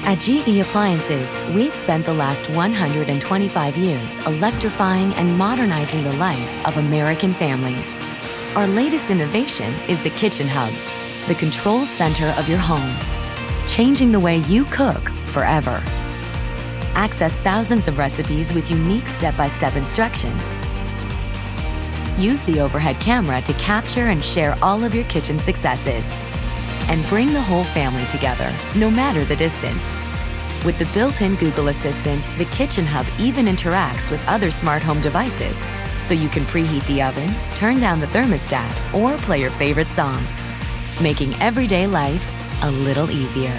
At GE Appliances, we've spent the last 125 years electrifying and modernizing the life of American families. Our latest innovation is the Kitchen Hub, the control center of your home, changing the way you cook forever. Access thousands of recipes with unique step-by-step instructions. Use the overhead camera to capture and share all of your kitchen successes. And bring the whole family together, no matter the distance. With the built-in Google Assistant, the Kitchen Hub even interacts with other smart home devices, so you can preheat the oven, turn down the thermostat, or play your favorite song, making everyday life a little easier.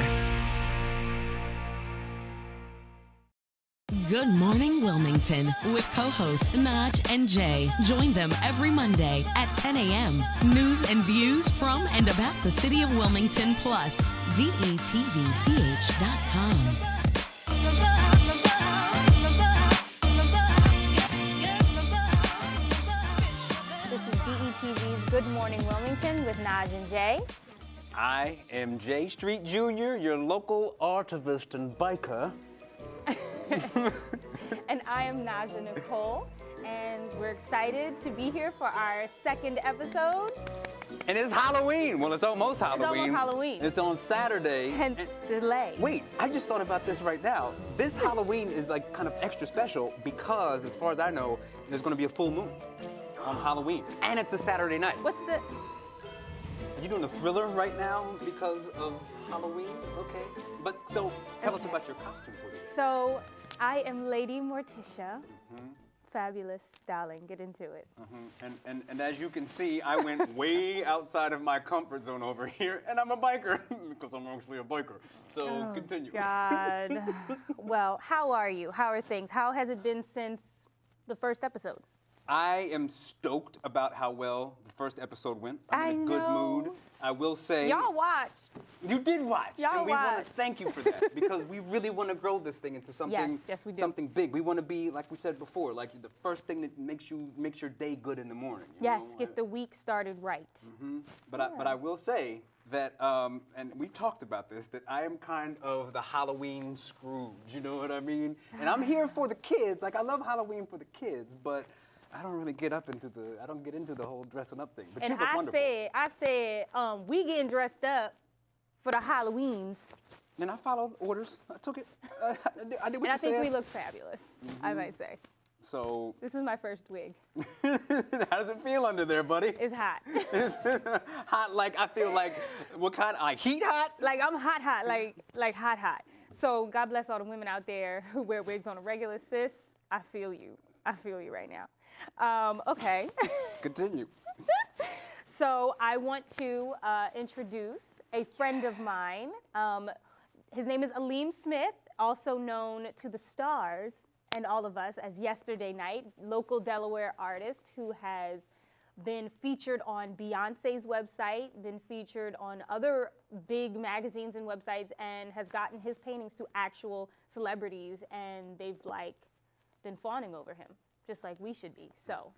Good Morning Wilmington with co-hosts Nadj and Jea. Join them every Monday at 10 a.m. News and views from and about the city of Wilmington, plus DETVCH.com. This is DETV's Good Morning Wilmington with Nadj and Jea. I am J Street Jr., your local artivist and biker. And I am Nadjah Nicole, and we're excited to be here for our second episode. And it's Halloween. Well, it's almost Halloween. It's almost Halloween. It's on Saturday. Hence delay. Wait, I just thought about this right now. This Halloween is like kind of extra special because, as far as I know, there's going to be a full moon on Halloween. And it's a Saturday night. What's the... Are you doing a thriller right now because of Halloween? Okay. But so, tell us about your costume for this. So, I am Lady Morticia. Fabulous, darling. Get into it. And as you can see, I went way outside of my comfort zone over here, and I'm a biker because I'm actually a biker. So continue. God. Well, how are you? How are things? How has it been since the first episode? I am stoked about how well the first episode went. I'm in a good mood. I will say. Y'all watched. You did watch. Y'all and we want watched. to thank you for that because we really want to grow this thing into something, yes, we do. something big. We want to be, like we said before, like the first thing that makes your day good in the morning. You Yes, know? get the week started right. But I will say that, and we've talked about this, that I am kind of the Halloween Scrooge. You know what I mean? And I'm here for the kids. Like I love Halloween for the kids, but I don't really get into the whole dressing up thing. But And you look wonderful. I said, we getting dressed up for the Halloweens. And I followed orders. I took it. I did what And you I think said. we look fabulous, I might say. So, This is my first wig. how does it feel under there, buddy? It's hot. Hot, like I feel like, what kind? Heat hot? Like I'm hot, like hot. So God bless all the women out there who wear wigs on a regular, sis. I feel you. I feel you right now. Okay. Continue. So I want to introduce a friend of mine. His name is Alim Smith, also known to the stars and all of us as Yesterday Night, local Delaware artist who has been featured on Beyonce's website, been featured on other big magazines and websites, and has gotten his paintings to actual celebrities, and they've like been fawning over him, just like we should be. So,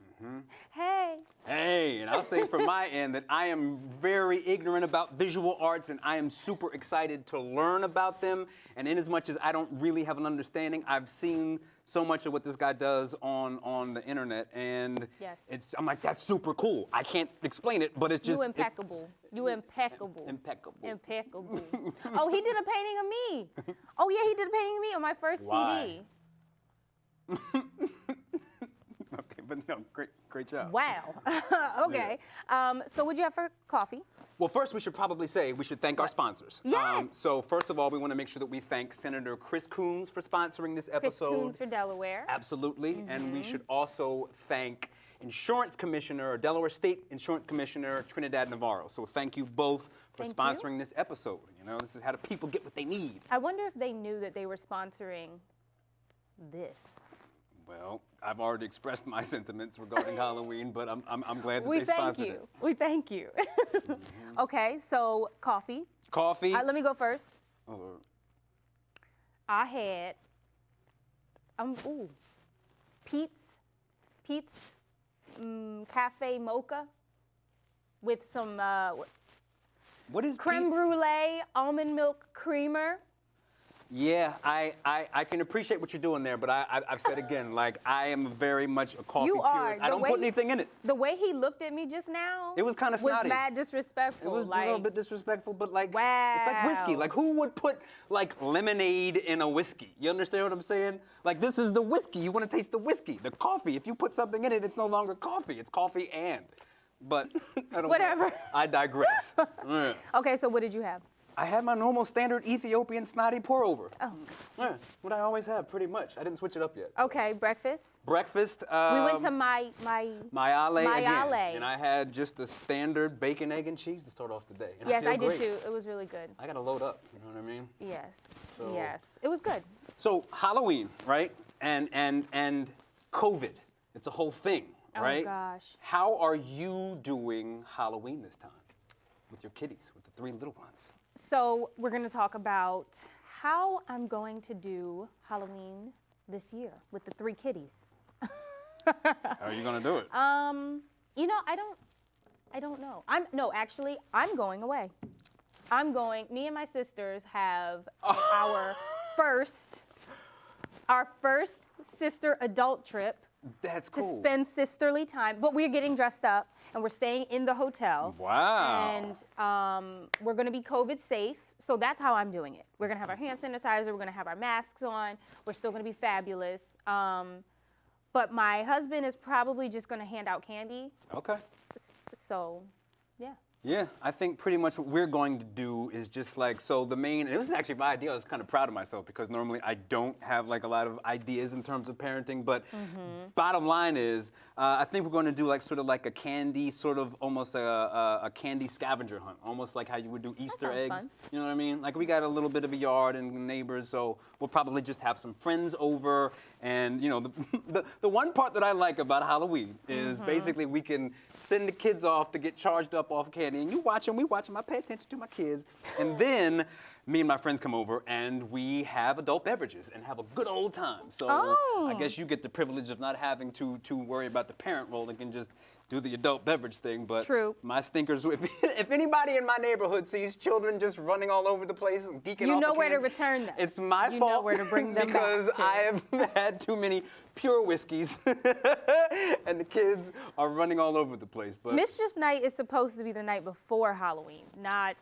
hey. Hey, and I'll say from my end that I am very ignorant about visual arts, and I am super excited to learn about them. And in as much as I don't really have an understanding, I've seen so much of what this guy does on the internet, and I'm like, that's super cool. I can't explain it, but it's just Impeccable. Impeccable. Impeccable. Oh, he did a painting of me. Oh yeah, he did a painting of me on my first Why? CD. Okay, but no, great job. Wow. Okay. So what'd you have for coffee? Well, first we should probably say we should thank our sponsors. Yes. So first of all, we want to make sure that we thank Senator Chris Coons for sponsoring this episode. Chris Coons for Delaware. Absolutely. And we should also thank Insurance Commissioner, or Delaware State Insurance Commissioner Trinidad Navarro. So thank you both for sponsoring this episode. You know, this is how the people get what they need. I wonder if they knew that they were sponsoring this. Well, I've already expressed my sentiments regarding Halloween, but I'm glad that they sponsored it. We thank you. Okay, so coffee. Coffee. Let me go first. Oh, I had Pete's Cafe Mocha with some what is creme Pete's? brulee almond milk creamer. Yeah, I can appreciate what you're doing there, but I've said again, like, I am very much a coffee You are. purist. I The don't way put anything in it. The way he looked at me just now. It was kind of snotty. Was mad disrespectful. It was like, a little bit disrespectful, but like, wow. it's like whiskey. Like, who would put like lemonade in a whiskey? You understand what I'm saying? Like, this is the whiskey. You want to taste the whiskey. The coffee, if you put something in it, it's no longer coffee. It's coffee and. But I don't Whatever. know. I digress. Yeah. Okay, so what did you have? I had my normal standard Ethiopian snotty pour over. Oh. Yeah, what I always have, pretty much. I didn't switch it up yet. Okay, breakfast. Breakfast. We went to my Mayale again, Mayale. and I had just the standard bacon, egg, and cheese to start off the day. And Yes, feel I did great. too. It was really good. I gotta load up. You know what I mean? Yes. So- Yes. It was good. So Halloween, right? And COVID. It's a whole thing, Oh, right? gosh. How are you doing Halloween this time with your kitties, with the 3 little ones? So we're going to talk about how I'm going to do Halloween this year with the 3 kitties. How are you gonna do it? You know, I don't know. Actually, I'm going away. Me and my sisters have our first sister adult trip That's to cool. spend sisterly time, but we're getting dressed up and we're staying in the hotel. Wow. And we're going to be COVID safe. So that's how I'm doing it. We're going to have our hand sanitizer. We're going to have our masks on. We're still going to be fabulous. But my husband is probably just going to hand out candy. Okay. So, yeah. Yeah, I think pretty much what we're going to do is just like, so the main, and this is actually my idea. I was kind of proud of myself because normally I don't have like a lot of ideas in terms of parenting, but bottom line is, I think we're going to do like sort of like a candy, sort of almost a candy scavenger hunt, almost like how you would do Easter sounds eggs. fun. You know what I mean? Like we got a little bit of a yard and neighbors, so we'll probably just have some friends over. And you know, the one part that I like about Halloween is basically we can send the kids off to get charged up off candy. And you watch them, we watch them, I pay attention to my kids. And then me and my friends come over and we have adult beverages and have a good old time. So I guess you get the privilege of not having to worry about the parent role and can just do the adult beverage thing. But True. my stinkers, if anybody in my neighborhood sees children just running all over the place and geeking off You know the where to candy, return them. it's my You fault know where to bring them because back to. I have had too many pure whiskeys and the kids are running all over the place. But Mischief night is supposed to be the night before Halloween, not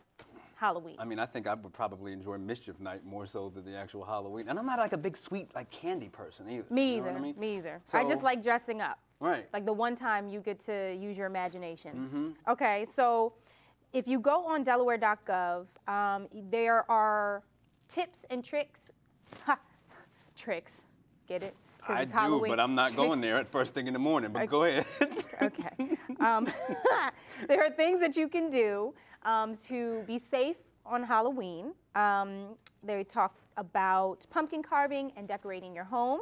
Halloween. I mean, I think I would probably enjoy Mischief Night more so than the actual Halloween. And I'm not like a big sweet like candy person either. Me You know either. what I mean? Me either. So- I just like dressing up. Right. Like the one time you get to use your imagination. Okay, so if you go on Delaware.gov, there are tips and tricks. Tricks. Get it? 'Cause I it's do, Halloween. but I'm not going there at first thing in the morning. But go ahead. Okay. There are things that you can do to be safe on Halloween. They talk about pumpkin carving and decorating your home,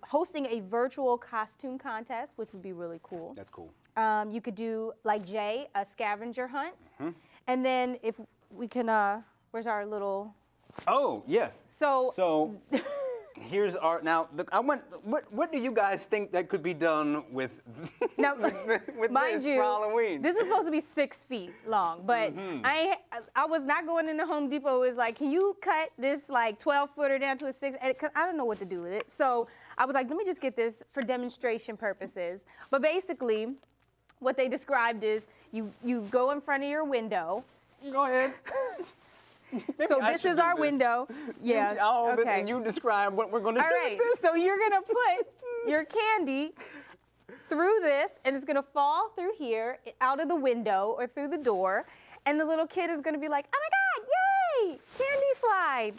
hosting a virtual costume contest, which would be really cool. That's cool. You could do, like Jay, a scavenger hunt. And then if we can, where's our little... Oh, yes. So Here's our now. What do you guys think that could be done with now, with mind this you, for Halloween? this is supposed to be 6 feet long, but I was not going into Home Depot. It was like, can you cut this like 12-footer down to a 6? Because I don't know what to do with it. So I was like, let me just get this for demonstration purposes. But basically, what they described is you go in front of your window. Go ahead. So this is our window. Yeah. I'll hold it Okay. and you describe what we're going to All do right, with this. so you're gonna put your candy through this, and it's gonna fall through here, out of the window or through the door, and the little kid is gonna be like, "Oh my God, yay! Candy slide!"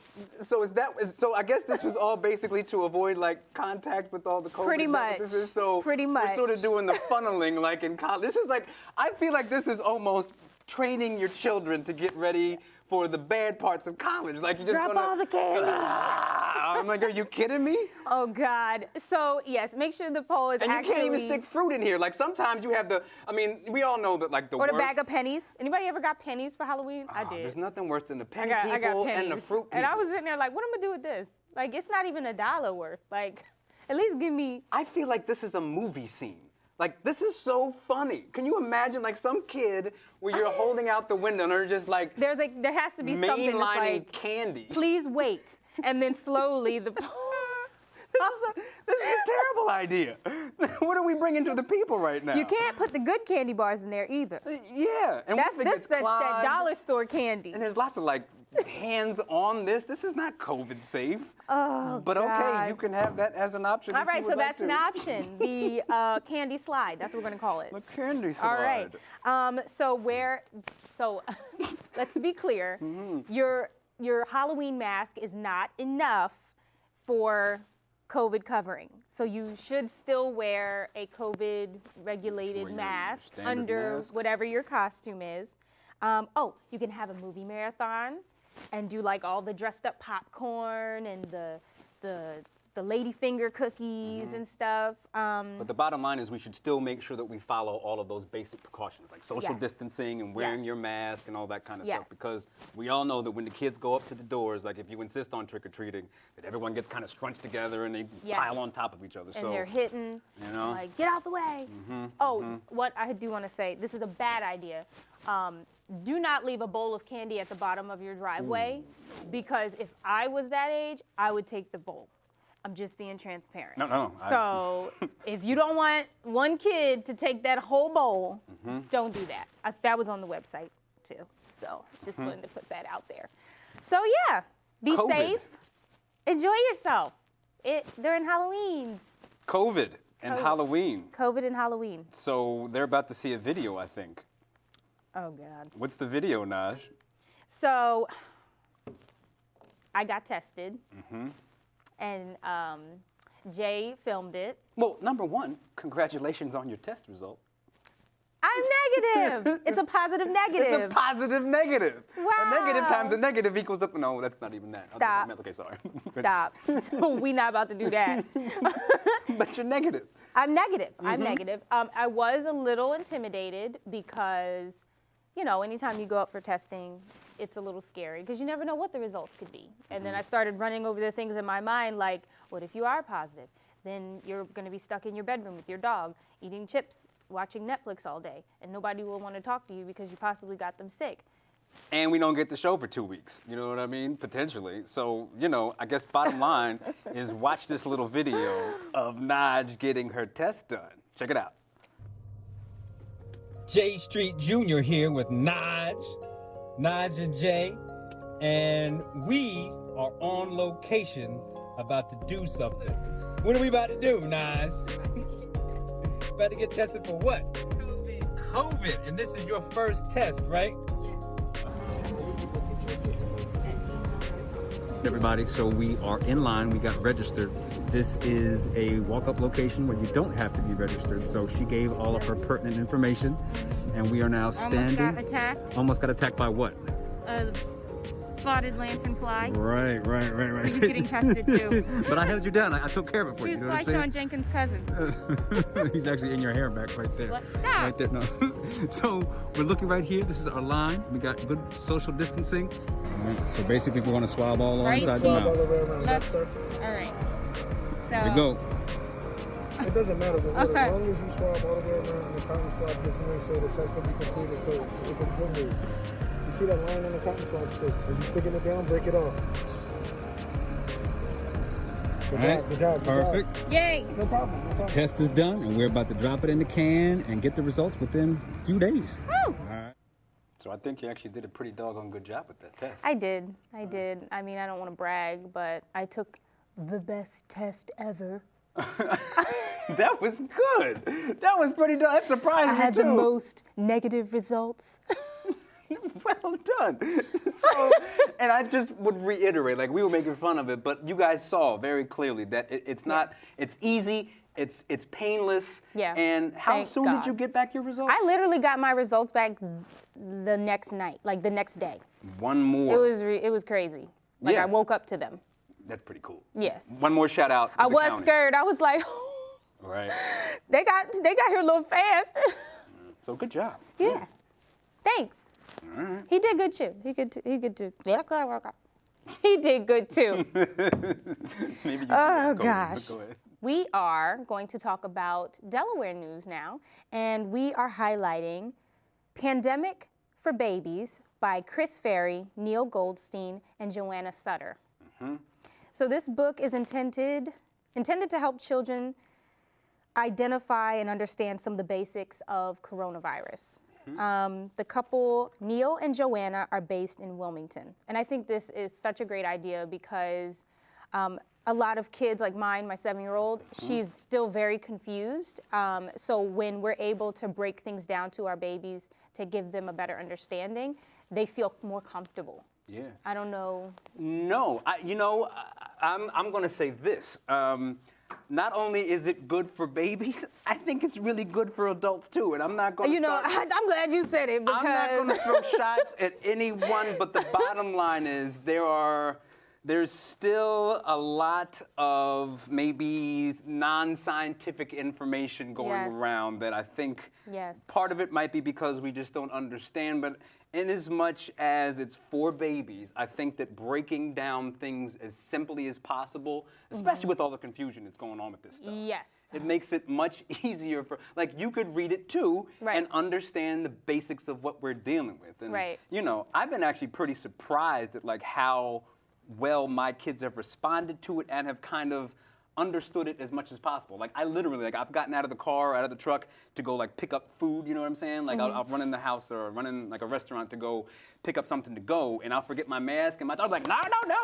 So is that? So I guess this was all basically to avoid like contact with all the COVID. Pretty Is that what this much. is? So Pretty we're sort of much. doing the funneling like in college. This is like I feel like this is almost training your children to get ready for the bad parts of college. Like you're just Drop gonna. all the candy. I'm like, are you kidding me? Oh God! So yes, make sure the pole is And you actually. can't even stick fruit in here. Like sometimes you have the. I mean, we all know that like the Or the worst. bag of pennies. Anybody ever got pennies for Halloween? I did. There's nothing worse than the I penny got people pennies. and the fruit people. And I was sitting there like, what am I gonna do with this? Like, it's not even $1 worth. Like, at least give me. I feel like this is a movie scene. Like, this is so funny. Can you imagine, like, some kid where you're holding out the window and they're just like, there has to be something that's mainlining like, candy. please wait, and then slowly the. This is a terrible idea. What are we bringing to the people right now? You can't put the good candy bars in there either. Yeah, and That's that clogged, dollar store candy. and there's lots of like hands on this. This is not COVID safe. Oh, But okay, God. you can have that as an option. All if you right, would so like that's an to. option. The candy slide. That's what we're gonna call it. The candy slide. All right. So let's be clear. Mm-hmm. Your Halloween mask is not enough for COVID covering. So you should still wear a COVID regulated Wear your mask standard under mask. whatever your costume is. You can have a movie marathon and do like all the dressed up popcorn and the lady finger cookies and stuff. But the bottom line is we should still make sure that we follow all of those basic precautions, like social Yes. distancing and wearing Yes. your mask and all that kind of Yes. stuff. Because we all know that when the kids go up to the doors, like if you insist on trick-or-treating, that everyone gets kind of scrunched together and they Yes. pile on top of each other. And they're hitting, you know? like, get out the way. What I do want to say, this is a bad idea. Do not leave a bowl of candy at the bottom of your driveway, because if I was that age, I would take the bowl. I'm just being transparent. No. So if you don't want one kid to take that whole bowl, just don't do that. That was on the website too. So just wanted to put that out there. So yeah, be COVID. safe. Enjoy yourself. During Halloween's. COVID and Halloween. COVID and Halloween. So they're about to see a video, I think. Oh God. What's the video, Nadj? So I got tested. And Jay filmed it. Well, number one, congratulations on your test result. I'm negative. It's a positive negative. It's a positive negative. Wow. A negative times a negative equals up. No, that's not even that. Stop. Okay, sorry. Stop. We not about to do that. But you're negative. I'm negative. I'm negative. I was a little intimidated because, anytime you go up for testing, it's a little scary because you never know what the results could be. And then I started running over the things in my mind like, what if you are positive? Then you're going to be stuck in your bedroom with your dog, eating chips, watching Netflix all day, and nobody will want to talk to you because you possibly got them sick. And we don't get the show for 2 weeks. You know what I mean? Potentially. So, I guess bottom line is watch this little video of Nadj getting her test done. Check it out. J Street Jr. here with Nadj Jea, and we are on location about to do something. What are we about to do, Nadj? About to get tested for what? COVID, and this is your first test, right? Everybody, so we are in line, we got registered. This is a walk-up location where you don't have to be registered, so she gave all of her pertinent information, and we are now standing. Almost got attacked. Almost got attacked by what? Spotted lanternfly. Right. He's getting tested too. But I held you down, I took care of it for you. He's You know what like I'm Sean Jenkins' cousin. saying? He's actually in your hair back right there. What? Stop. Right there, no. So we're looking right here, this is our line. We got good social distancing. All right, so basically we're gonna swab all Right. inside the mouth. Left. All right. So, Here we go. It doesn't matter, but Okay. as long as you swab all the way around the cotton swab, just to make sure the test will be completed so it can go move. You see that line on the cotton swab stick? If you're sticking it down, break it off. Good All right, job, good job, good perfect. job. yay. No problem, no problem. Test is done, and we're about to drop it in the can and get the results within a few days. Woo. All right. So I think you actually did a pretty doggone good job with that test. I did. I mean, I don't want to brag, but I took the best test ever. That was good. That was pretty done. That surprised I me had too. the most negative results. Well done. So, and I just would reiterate, like we were making fun of it, but you guys saw very clearly that it's not. Yes. It's easy. It's painless. Yeah. And how Thank soon God. did you get back your results? I literally got my results back the next night, like the next day. One more. It was crazy. Like Yeah. I woke up to them. That's pretty cool. Yes. One more shout out. To I the was county. scared. I was like, Right. they got here a little fast. So good job. Yeah. Thanks. All right. He did good too. He good too. He did good too. Maybe you Oh, do that, Cody, but gosh. Go ahead. We are going to talk about Delaware news now, and we are highlighting Pandemic for Babies by Chris Ferry, Neil Goldstein, and Joanna Sutter. So this book is intended to help children identify and understand some of the basics of coronavirus. The couple, Neil and Joanna, are based in Wilmington. And I think this is such a great idea because a lot of kids like mine, my 7-year-old, she's still very confused. So when we're able to break things down to our babies to give them a better understanding, they feel more comfortable. Yeah. I don't know. No, I'm going to say this. Not only is it good for babies, I think it's really good for adults too. And I'm not going to I'm glad you said it because I'm not going to throw shots at anyone, but the bottom line is there's still a lot of maybe non-scientific information going around that I think part of it might be because we just don't understand, but in as much as it's for babies, I think that breaking down things as simply as possible, especially with all the confusion that's going on with this stuff. Yes. It makes it much easier for, like, you could read it too and understand the basics of what we're dealing with. And, you know, I've been actually pretty surprised at, like, how well my kids have responded to it and have kind of understood it as much as possible. Like, I literally, like, I've gotten out of the car, out of the truck to go, like, pick up food, you know what I'm saying? Like, I'll run in the house or run in, like, a restaurant to go pick up something to go, and I'll forget my mask, and my dog's like, no.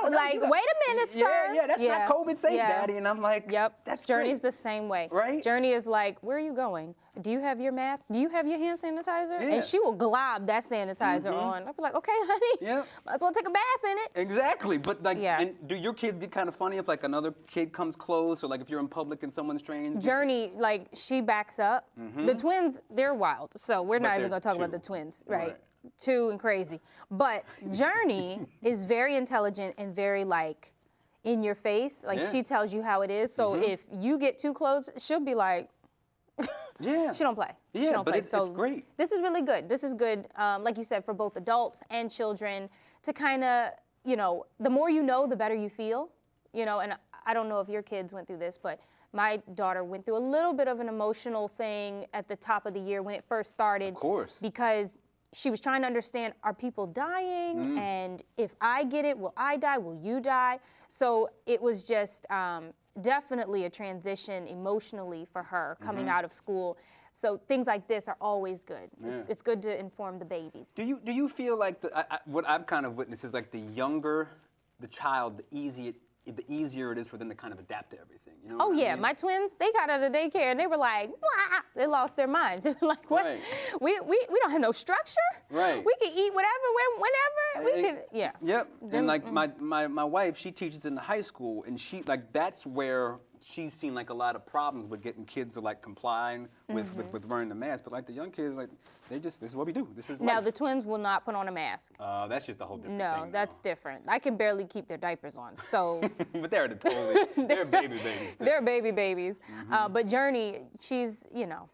Like, wait a minute, sir. Yeah, that's not COVID safe, Daddy. And I'm like, that's Journey's great. the same way. Right? Journey is like, where are you going? Do you have your mask? Do you have your hand sanitizer? Yeah. And she will glob that sanitizer on. I'll be like, okay, honey, might as well take a bath in it. Exactly, but like, and do your kids get kind of funny if like another kid comes close, or like if you're in public and someone's strange? Journey, like, she backs up. The twins, they're wild, so we're not even gonna talk about the twins, right? Two and crazy. But Journey is very intelligent and very like in your face. Like she tells you how it is. So if you get too close, she'll be like, she don't play. Yeah, she don't but play. it's great. This is really good. This is good, like you said, for both adults and children to kind of, you know, the more you know, the better you feel. You know, and I don't know if your kids went through this, but my daughter went through a little bit of an emotional thing at the top of the year when it first started. Of course. Because she was trying to understand, are people dying? And if I get it, will I die? Will you die? So it was just definitely a transition emotionally for her coming out of school. So things like this are always good. It's good to inform the babies. Do you feel like what I've kind of witnessed is like the younger the child, the easier it is for them to kind of adapt to everything. You know what I mean? My twins, they got out of daycare and they were like, wah! They lost their minds. They were like, what? Right. We don't have no structure. Right. We can eat whatever, whenever. We can, Yep. And like my wife, she teaches in the high school, and she like that's where she's seen like a lot of problems with getting kids to like comply with wearing the mask. But like the young kids, like this is what we do. This is now life. the twins will not put on a mask. That's just a whole different thing. No, that's different. I can barely keep their diapers on. So but they're baby babies. They're baby babies. But Journey, she's, you know,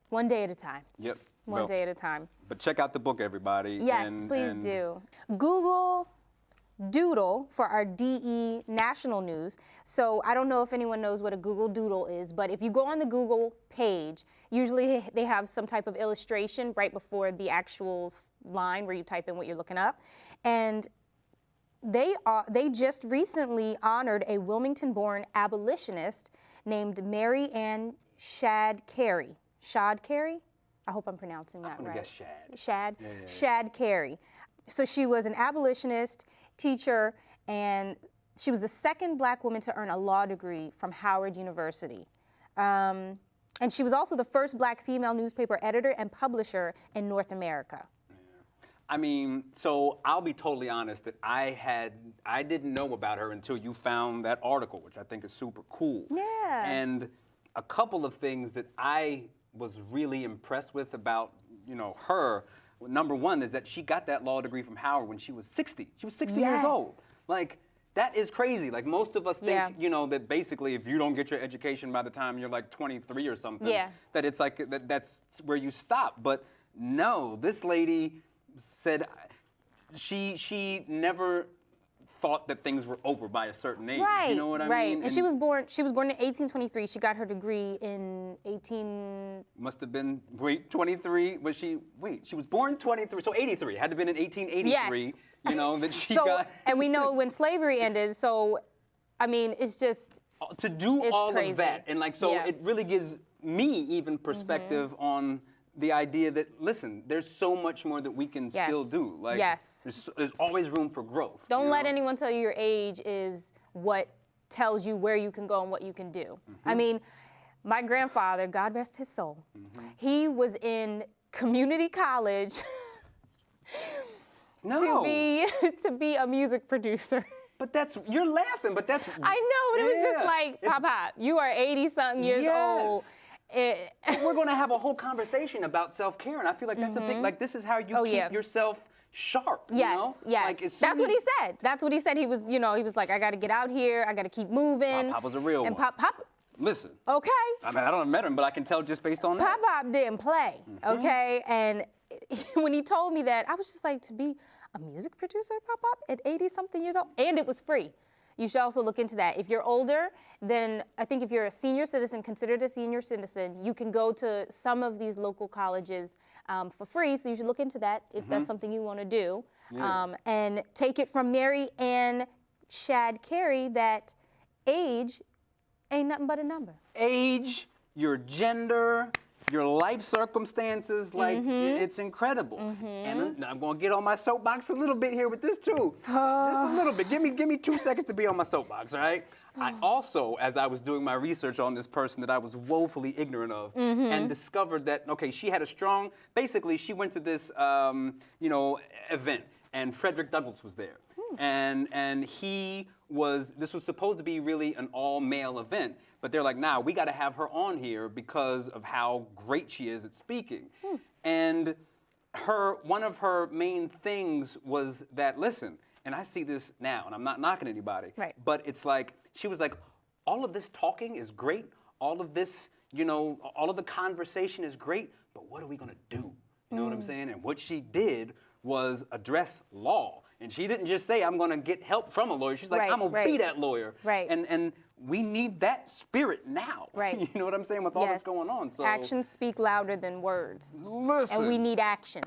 one day at a time. Yep. One day at a time. But check out the book, everybody. Yes, please do. Google Doodle for our DE national news. So I don't know if anyone knows what a Google Doodle is, but if you go on the Google page, usually they have some type of illustration right before the actual line where you type in what you're looking up. And they just recently honored a Wilmington-born abolitionist named Mary Ann Shad Carey. Shad Carey? I hope I'm pronouncing that right. I'm gonna guess Shad. Shad? Yeah. Shad Carey. So she was an abolitionist, teacher, and she was the second black woman to earn a law degree from Howard University. And she was also the first black female newspaper editor and publisher in North America. I mean, so I'll be totally honest that I didn't know about her until you found that article, which I think is super cool. Yeah. And a couple of things that I was really impressed with about, you know, her. Number one is that she got that law degree from Howard when she was 60. She was 60 years old. Like, that is crazy. Like, most of us think, you know, that basically if you don't get your education by the time you're like 23 or something, that it's like, that's where you stop. But no, this lady said she never thought that things were over by a certain age. Right. You know what I right. mean? And she was born in 1823. She got her degree in 18. Must have been, 23, she was born 23, so 83, had to have been in 1883, Yes. you know, that she So, got. and we know when slavery ended, so, I mean, it's just. To do It's all crazy. of that, and like, so Yeah. it really gives me even perspective on the idea that, listen, there's so much more that we can still do. Like, Yes. there's always room for growth. Don't you let know? anyone tell you your age is what tells you where you can go and what you can do. I mean, my grandfather, God rest his soul, he was in community college No. to be a music producer. But you're laughing, but that's. I know, but it was just Yeah. like, It's- Pop, you are 80-something years old. We're going to have a whole conversation about self-care, and I feel like that's a big, like, this is how you keep yeah. yourself sharp. Yes, you know? yes. Like, as soon That's what as- he said. That's what he said. He was, he was like, I got to get out here. I got to keep moving. Pop was a real and one. Pop, Listen. okay. I mean, I don't have met him, but I can tell just based on that. Pop didn't play, okay? And when he told me that, I was just like, to be a music producer, Pop, at 80-something years old? And it was free. You should also look into that. If you're older, then I think if you're a senior citizen, considered a senior citizen, you can go to some of these local colleges for free. So you should look into that if that's something you want to do. Yeah. And take it from Mary Ann Shad Carey that age ain't nothing but a number. Age, your gender, your life circumstances, like, it's incredible. And I'm going to get on my soapbox a little bit here with this too. Just a little bit. Give me 2 seconds to be on my soapbox, all right? I also, as I was doing my research on this person that I was woefully ignorant of, and discovered that, okay, she had a strong, basically she went to this, event, and Frederick Douglass was there. And this was supposed to be really an all-male event, but they're like, nah, we got to have her on here because of how great she is at speaking. And one of her main things was that, listen, and I see this now, and I'm not knocking anybody, Right. but it's like, she was like, all of this talking is great, all of this, all of the conversation is great, but what are we gonna do? You know what I'm saying? And what she did was address law. And she didn't just say, I'm gonna get help from a lawyer. She's like, Right, I'm gonna right. be that lawyer. Right. And we need that spirit now. Right. You know what I'm saying? With all that's going on. So Actions speak louder than words. listen. And we need action.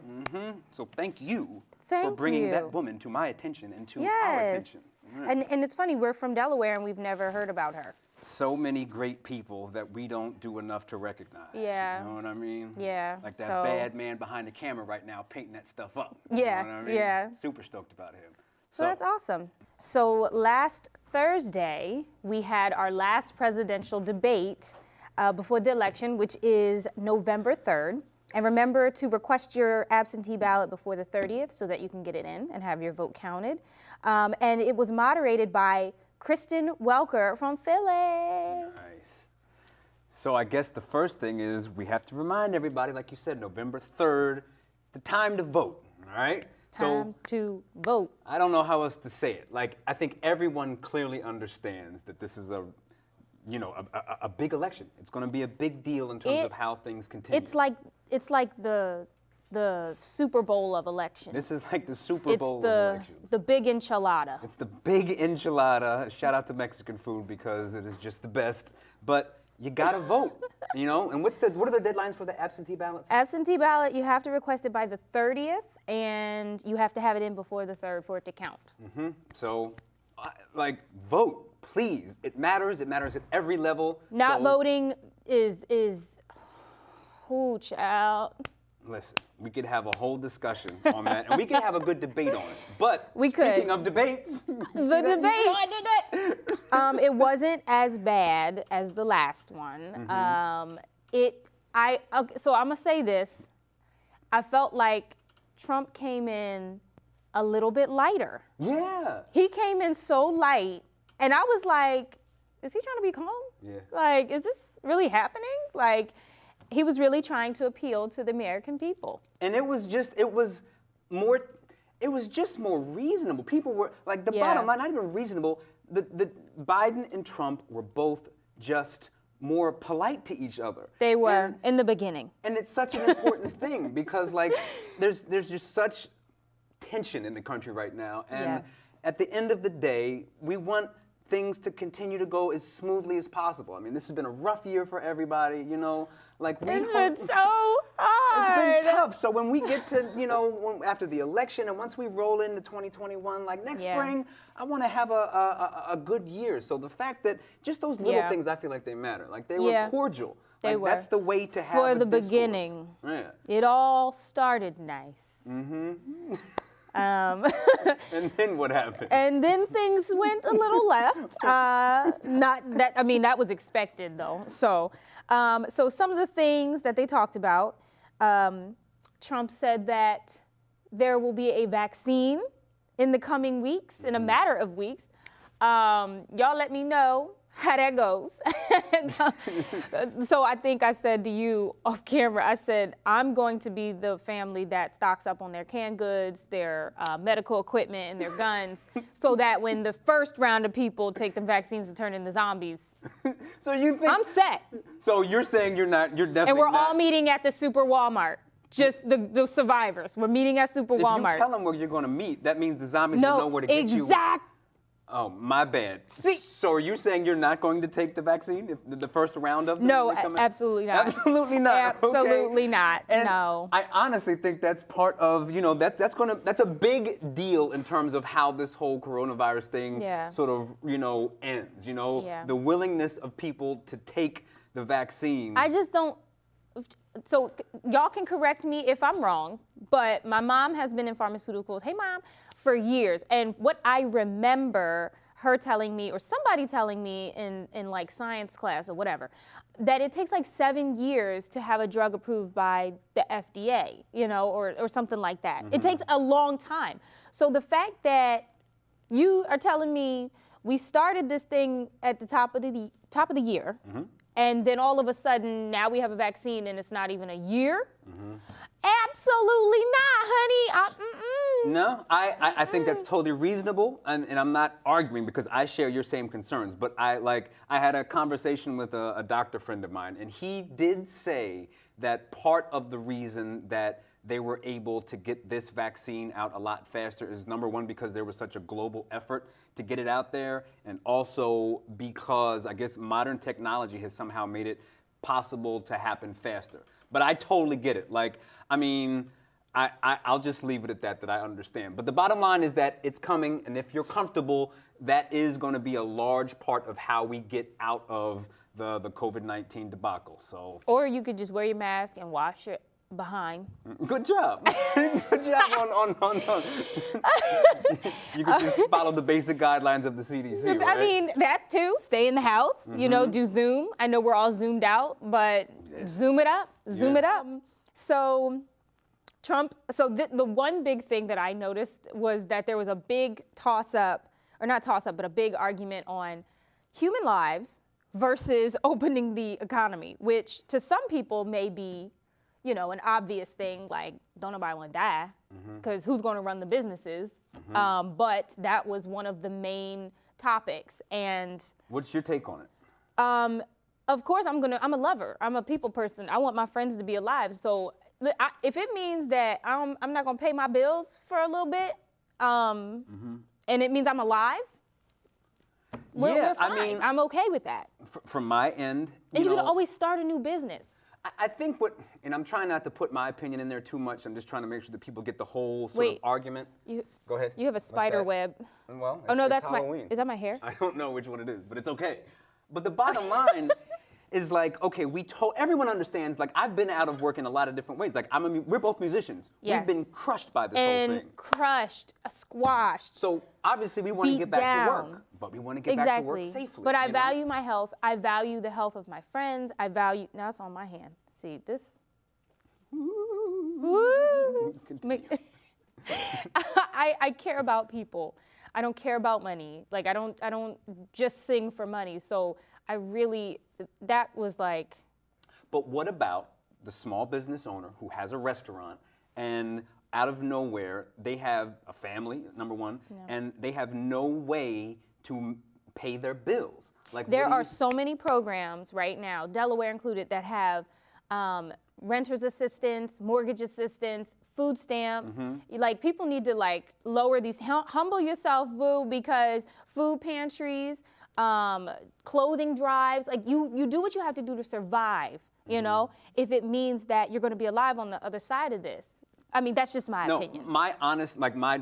So thank you for Thank bringing you. that woman to my attention and to our attention. Yes. And it's funny, we're from Delaware and we've never heard about her. So many great people that we don't do enough to recognize. Yeah. You know what I mean? Yeah, Like that so- bad man behind the camera right now painting that stuff up. Yeah, You know what I mean? yeah. Super stoked about him. So that's awesome. So last Thursday, we had our last presidential debate before the election, which is November 3rd. And remember to request your absentee ballot before the 30th so that you can get it in and have your vote counted. And it was moderated by Kristen Welker from Philly. Nice. So I guess the first thing is we have to remind everybody, like you said, November 3rd, it's the time to vote, all right? Time to vote. I don't know how else to say it. Like, I think everyone clearly understands that this is a big election. It's going to be a big deal in terms of how things continue. It's like the Super Bowl of elections. This is like the Super Bowl of elections. the big enchilada. It's the big enchilada. Shout out to Mexican food because it is just the best. But you gotta vote, And what are the deadlines for the absentee ballots? Absentee ballot, you have to request it by the 30th, and you have to have it in before the 3rd for it to count. So, vote, please. It matters. It matters at every level. Not So, voting is child. Listen, we could have a whole discussion on that, and we could have a good debate on it. But We speaking could. of debates, The debates. It wasn't as bad as the last one. So I'm gonna say this. I felt like Trump came in a little bit lighter. yeah. He came in so light, and I was like, is he trying to be calm? Yeah. Like, is this really happening? Like, he was really trying to appeal to the American people. And it was just more reasonable. People were like, the bottom line, not even reasonable. The Biden and Trump were both just more polite to each other. They were in the beginning. And it's such an important thing because there's just such tension in the country right now. And Yes. at the end of the day, we want things to continue to go as smoothly as possible. I mean, this has been a rough year for everybody, you know. Like It's been so hard. It's been tough. So when we get to, you know, after the election and once we roll into 2021, like next spring, I want to have a good year. So the fact that just those little things, I feel like they matter. Like they were cordial. They like were. That's the way to have For the discourse. beginning. Yeah. It all started nice. And then what happened? And then things went a little left. Not that, I mean, that was expected though. So some of the things that they talked about, Trump said that there will be a vaccine in the coming weeks, in a matter of weeks. Y'all let me know how that goes. So I think I said to you off camera, I said, I'm going to be the family that stocks up on their canned goods, their medical equipment, and their guns, so that when the first round of people take the vaccines and turn into zombies, So you think I'm set. So you're saying you're definitely And we're not, all meeting at the Super Walmart. Just the survivors. We're meeting at Super Walmart. If you tell them where you're going to meet, that means the zombies will know where to get you. Oh, my bad. See- So are you saying you're not going to take the vaccine, if the first round of them? No, when they come in? absolutely not. Absolutely not. Absolutely okay. not. And no. I honestly think that's part of, you know, that's a big deal in terms of how this whole coronavirus thing sort of, you know, ends. You know, the willingness of people to take the vaccine. I just don't. So y'all can correct me if I'm wrong, but my mom has been in pharmaceuticals, hey mom, for years. And what I remember her telling me, or somebody telling me in like science class or whatever, that it takes like 7 years to have a drug approved by the FDA, you know, or something like that. It takes a long time. So the fact that you are telling me we started this thing at the top of the year, and then all of a sudden now we have a vaccine and it's not even a year? Absolutely not, honey. No, I think that's totally reasonable, and I'm not arguing because I share your same concerns. But I had a conversation with a doctor friend of mine, and he did say that part of the reason that they were able to get this vaccine out a lot faster is, number one, because there was such a global effort to get it out there, and also because I guess modern technology has somehow made it possible to happen faster. But I totally get it. Like, I mean, I'll just leave it at that I understand. But the bottom line is that it's coming, and if you're comfortable, that is going to be a large part of how we get out of the COVID-19 debacle. So. Or you could just wear your mask and wash it behind. Good job. Good job on. You could just follow the basic guidelines of the CDC, right? I mean, that too. Stay in the house, you know, do Zoom. I know we're all zoomed out, but zoom it up. Zoom it up. So Trump, the one big thing that I noticed was that there was a big toss-up, or not toss-up, but a big argument on human lives versus opening the economy, which to some people may be, you know, an obvious thing, like don't nobody want to die, because who's going to run the businesses? But that was one of the main topics. And what's your take on it? of course, I'm a lover. I'm a people person. I want my friends to be alive. So if it means that I'm not gonna pay my bills for a little bit, and it means I'm alive, we're fine. I mean, I'm okay with that. From my end, And you can always start a new business. I think and I'm trying not to put my opinion in there too much. I'm just trying to make sure that people get the whole sort of argument. Go ahead. You have a spider web. Well, oh no, it's that's Halloween. is that my hair? I don't know which one it is, but it's okay. But the bottom line is like, okay, everyone understands, like, I've been out of work in a lot of different ways. Like, we're both musicians. Yes. We've been crushed by this whole thing. Crushed, squashed. So obviously we want to get back to work, but we want to get back to work safely. But I value my health. I value the health of my friends. Now it's on my hand. See this? I care about people. I don't care about money. Like I don't just sing for money. So that was like. But what about the small business owner who has a restaurant and out of nowhere they have a family, number one, and they have no way to pay their bills? Like there are so many programs right now, Delaware included, that have renters assistance, mortgage assistance, food stamps. Like, people need to like lower these, humble yourself, boo, because food pantries, clothing drives, like you do what you have to do to survive, you know, if it means that you're going to be alive on the other side of this. I mean, that's just my opinion.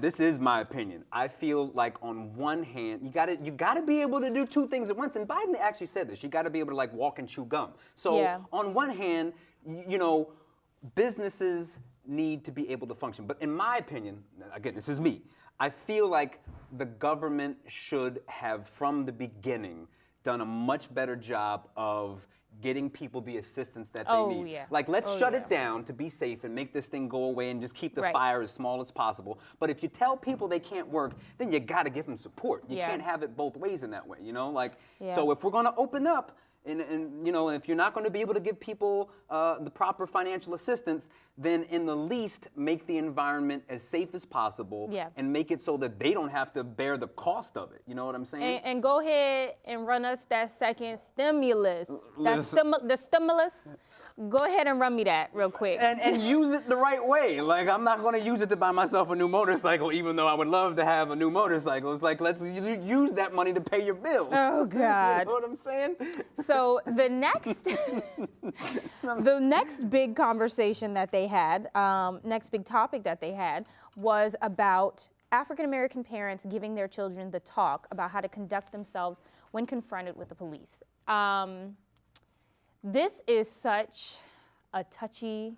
This is my opinion. I feel like on one hand, you gotta be able to do two things at once. And Biden actually said this. You gotta be able to like walk and chew gum. So on one hand, you know, businesses need to be able to function. But in my opinion, again, this is me, I feel like the government should have, from the beginning, done a much better job of getting people the assistance that they need. Yeah. Like, let's shut it down to be safe and make this thing go away and just keep the fire as small as possible. But if you tell people they can't work, then you got to give them support. You can't have it both ways in that way, you know? Like, so if we're going to open up, and you know, if you're not going to be able to give people the proper financial assistance, then in the least make the environment as safe as possible and make it so that they don't have to bear the cost of it. You know what I'm saying? And go ahead and run us that second stimulus. The stimulus. Go ahead and run me that real quick. And use it the right way. Like, I'm not going to use it to buy myself a new motorcycle, even though I would love to have a new motorcycle. It's like, let's use that money to pay your bills. Oh, God. You know what I'm saying? So the next big conversation that they had, next big topic that they had, was about African-American parents giving their children the talk about how to conduct themselves when confronted with the police. This is such a touchy,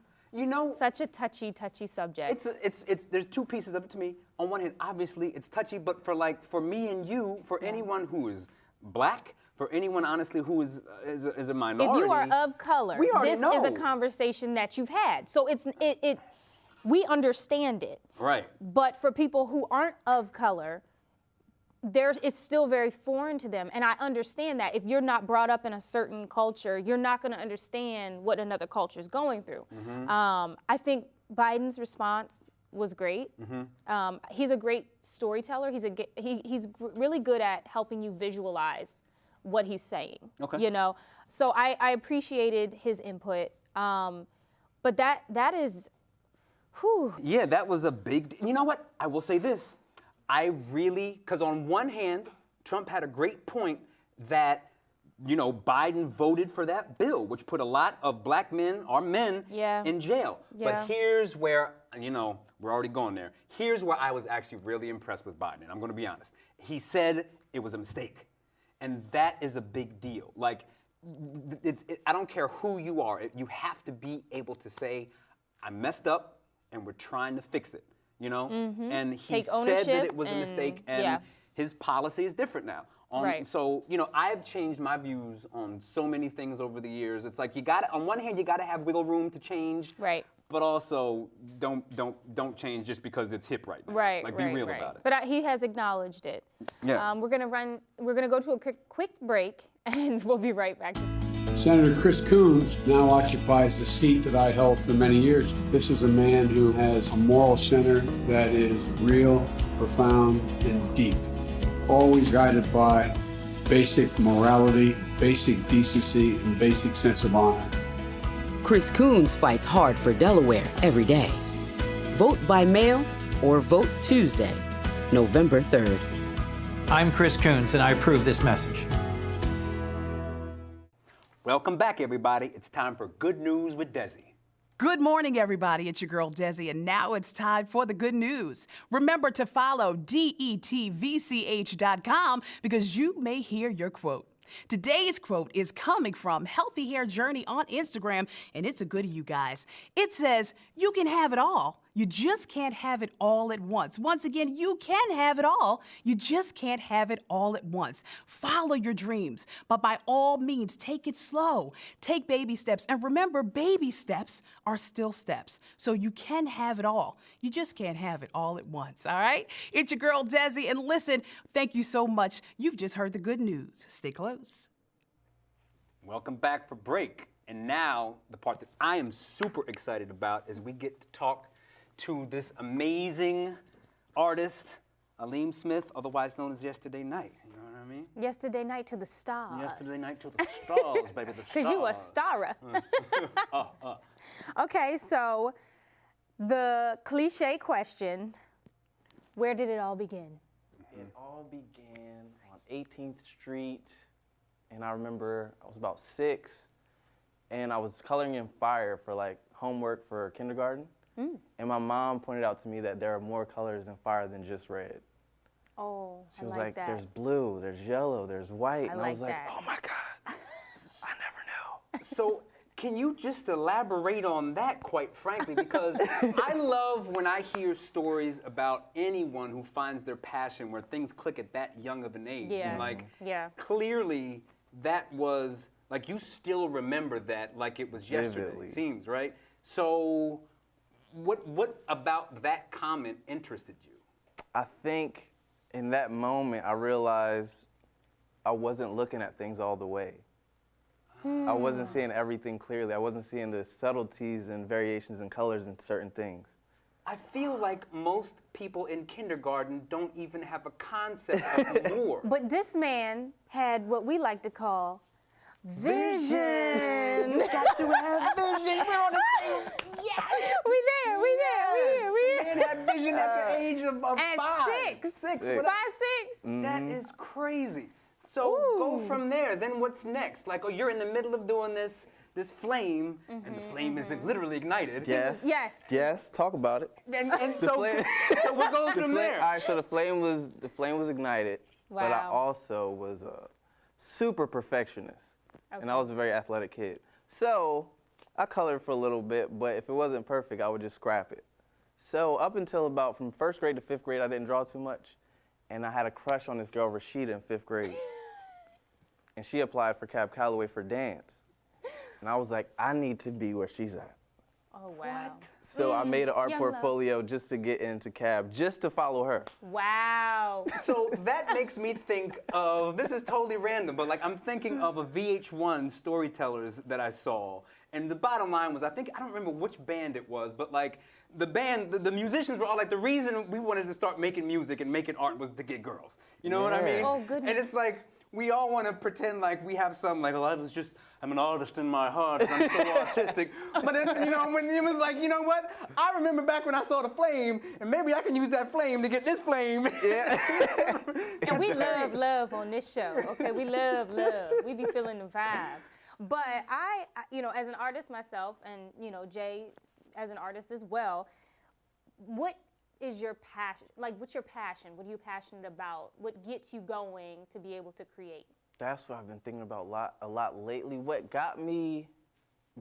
such a touchy subject. It's there's two pieces of it to me. On one hand, obviously it's touchy, but for me and you, for anyone who is black, for anyone honestly who is a minority. If you are of color, this is a conversation that you've had. So we understand it. Right. But for people who aren't of color, it's still very foreign to them. And I understand that. If you're not brought up in a certain culture, you're not going to understand what another culture is going through. I think Biden's response was great. He's a great storyteller. He's really good at helping you visualize what he's saying. Okay. You know, so I appreciated his input. But that is, whew. Yeah, that was a big. You know what? I will say this. Because on one hand, Trump had a great point that, you know, Biden voted for that bill, which put a lot of black men or men in jail. But here's where, you know, we're already going there. Here's where I was actually really impressed with Biden, and I'm going to be honest. He said it was a mistake, and that is a big deal. Like, I don't care who you are. You have to be able to say, I messed up, and we're trying to fix it. You know, and he said that it was a mistake, and his policy is different now. So, you know, I've changed my views on so many things over the years. It's like on one hand, you got to have wiggle room to change, but also don't change just because it's hip right now. Like, be real about it. But he has acknowledged it. Yeah. We're gonna go to a quick break, and we'll be right back. Senator Chris Coons now occupies the seat that I held for many years. This is a man who has a moral center that is real, profound, and deep. Always guided by basic morality, basic decency, and basic sense of honor. Chris Coons fights hard for Delaware every day. Vote by mail or vote Tuesday, November 3rd. I'm Chris Coons, and I approve this message. Welcome back, everybody. It's time for Good News with Desi. Good morning, everybody. It's your girl, Desi, and now it's time for the good news. Remember to follow DETVCH.com because you may hear your quote. Today's quote is coming from Healthy Hair Journey on Instagram, and it's a goodie, you guys. It says, you can have it all. You just can't have it all at once. Once again, you can have it all. You just can't have it all at once. Follow your dreams, but by all means, take it slow. Take baby steps, and remember, baby steps are still steps. So you can have it all. You just can't have it all at once, all right? It's your girl, Desi, and listen, thank you so much. You've just heard the good news. Stay close. Welcome back for break. And now, the part that I am super excited about is we get to talk to this amazing artist, Alim Smith, otherwise known as Yesterday Night. You know what I mean? Yesterday night to the stars. Yesterday night to the stars, baby, the stars. Because you a starrer. Okay, so The cliche question, where did it all begin? It all began on 18th Street, and I remember I was about 6, and I was coloring in fire for like homework for kindergarten, and my mom pointed out to me that there are more colors in fire than just red. Oh, She was like, there's blue, there's yellow, there's white, and I was like, that. oh my God, I never knew. So can you just elaborate on that, quite frankly? Because I love when I hear stories about anyone who finds their passion where things click at that young of an age. Yeah. And like, Yeah. clearly that was, like, you still remember that like it was yesterday, Vividly. it seems, right? So what about that comment interested you? I think in that moment I realized I wasn't looking at things all the way. I wasn't seeing everything clearly. I wasn't seeing the subtleties and variations in colors in certain things. I feel like most people in kindergarten don't even have a concept of more. But this man had what we like to call vision. Got to have vision. We're on the same. Yes, we there. Man had vision at the age of At 5. 6. 6. 5, 6. That is crazy. So go from there. Then what's next? Like, oh, you're in the middle of doing this flame, and the flame isn't literally ignited. Yes. Yes. Yes. Talk about it. And The so, flame- so what goes from there? All right. So the flame was ignited, but I Wow. also was a super perfectionist, and I Okay. was a very athletic kid. So I colored for a little bit, but if it wasn't perfect, I would just scrap it. So up until about from 1st grade to 5th grade, I didn't draw too much, and I had a crush on this girl Rashida in 5th grade. And she applied for Cab Calloway for dance. And I was like, I need to be where she's at. Oh, wow. So I made an art young love. portfolio just to get into Cab, just to follow her. Wow. So that makes me think of, this is totally random, but like I'm thinking of a VH1 storytellers that I saw. And the bottom line was, I don't remember which band it was, but like the band, the musicians were all like, the reason we wanted to start making music and making art was to get girls. You know what I Yeah. mean? Oh, goodness. And it's like, we all want to pretend like we have some, like, oh, I'm an artist in my heart, and I'm so artistic. But then, you know, when it was like, you know what? I remember back when I saw the flame, and maybe I can use that flame to get this flame. Yeah. And we love on this show, okay? We love. We be feeling the vibe. But I, you know, as an artist myself, and, you know, Jay as an artist as well, what is your passion? Like, what's your passion? What are you passionate about? What gets you going to be able to create? That's what I've been thinking about a lot lately. What got me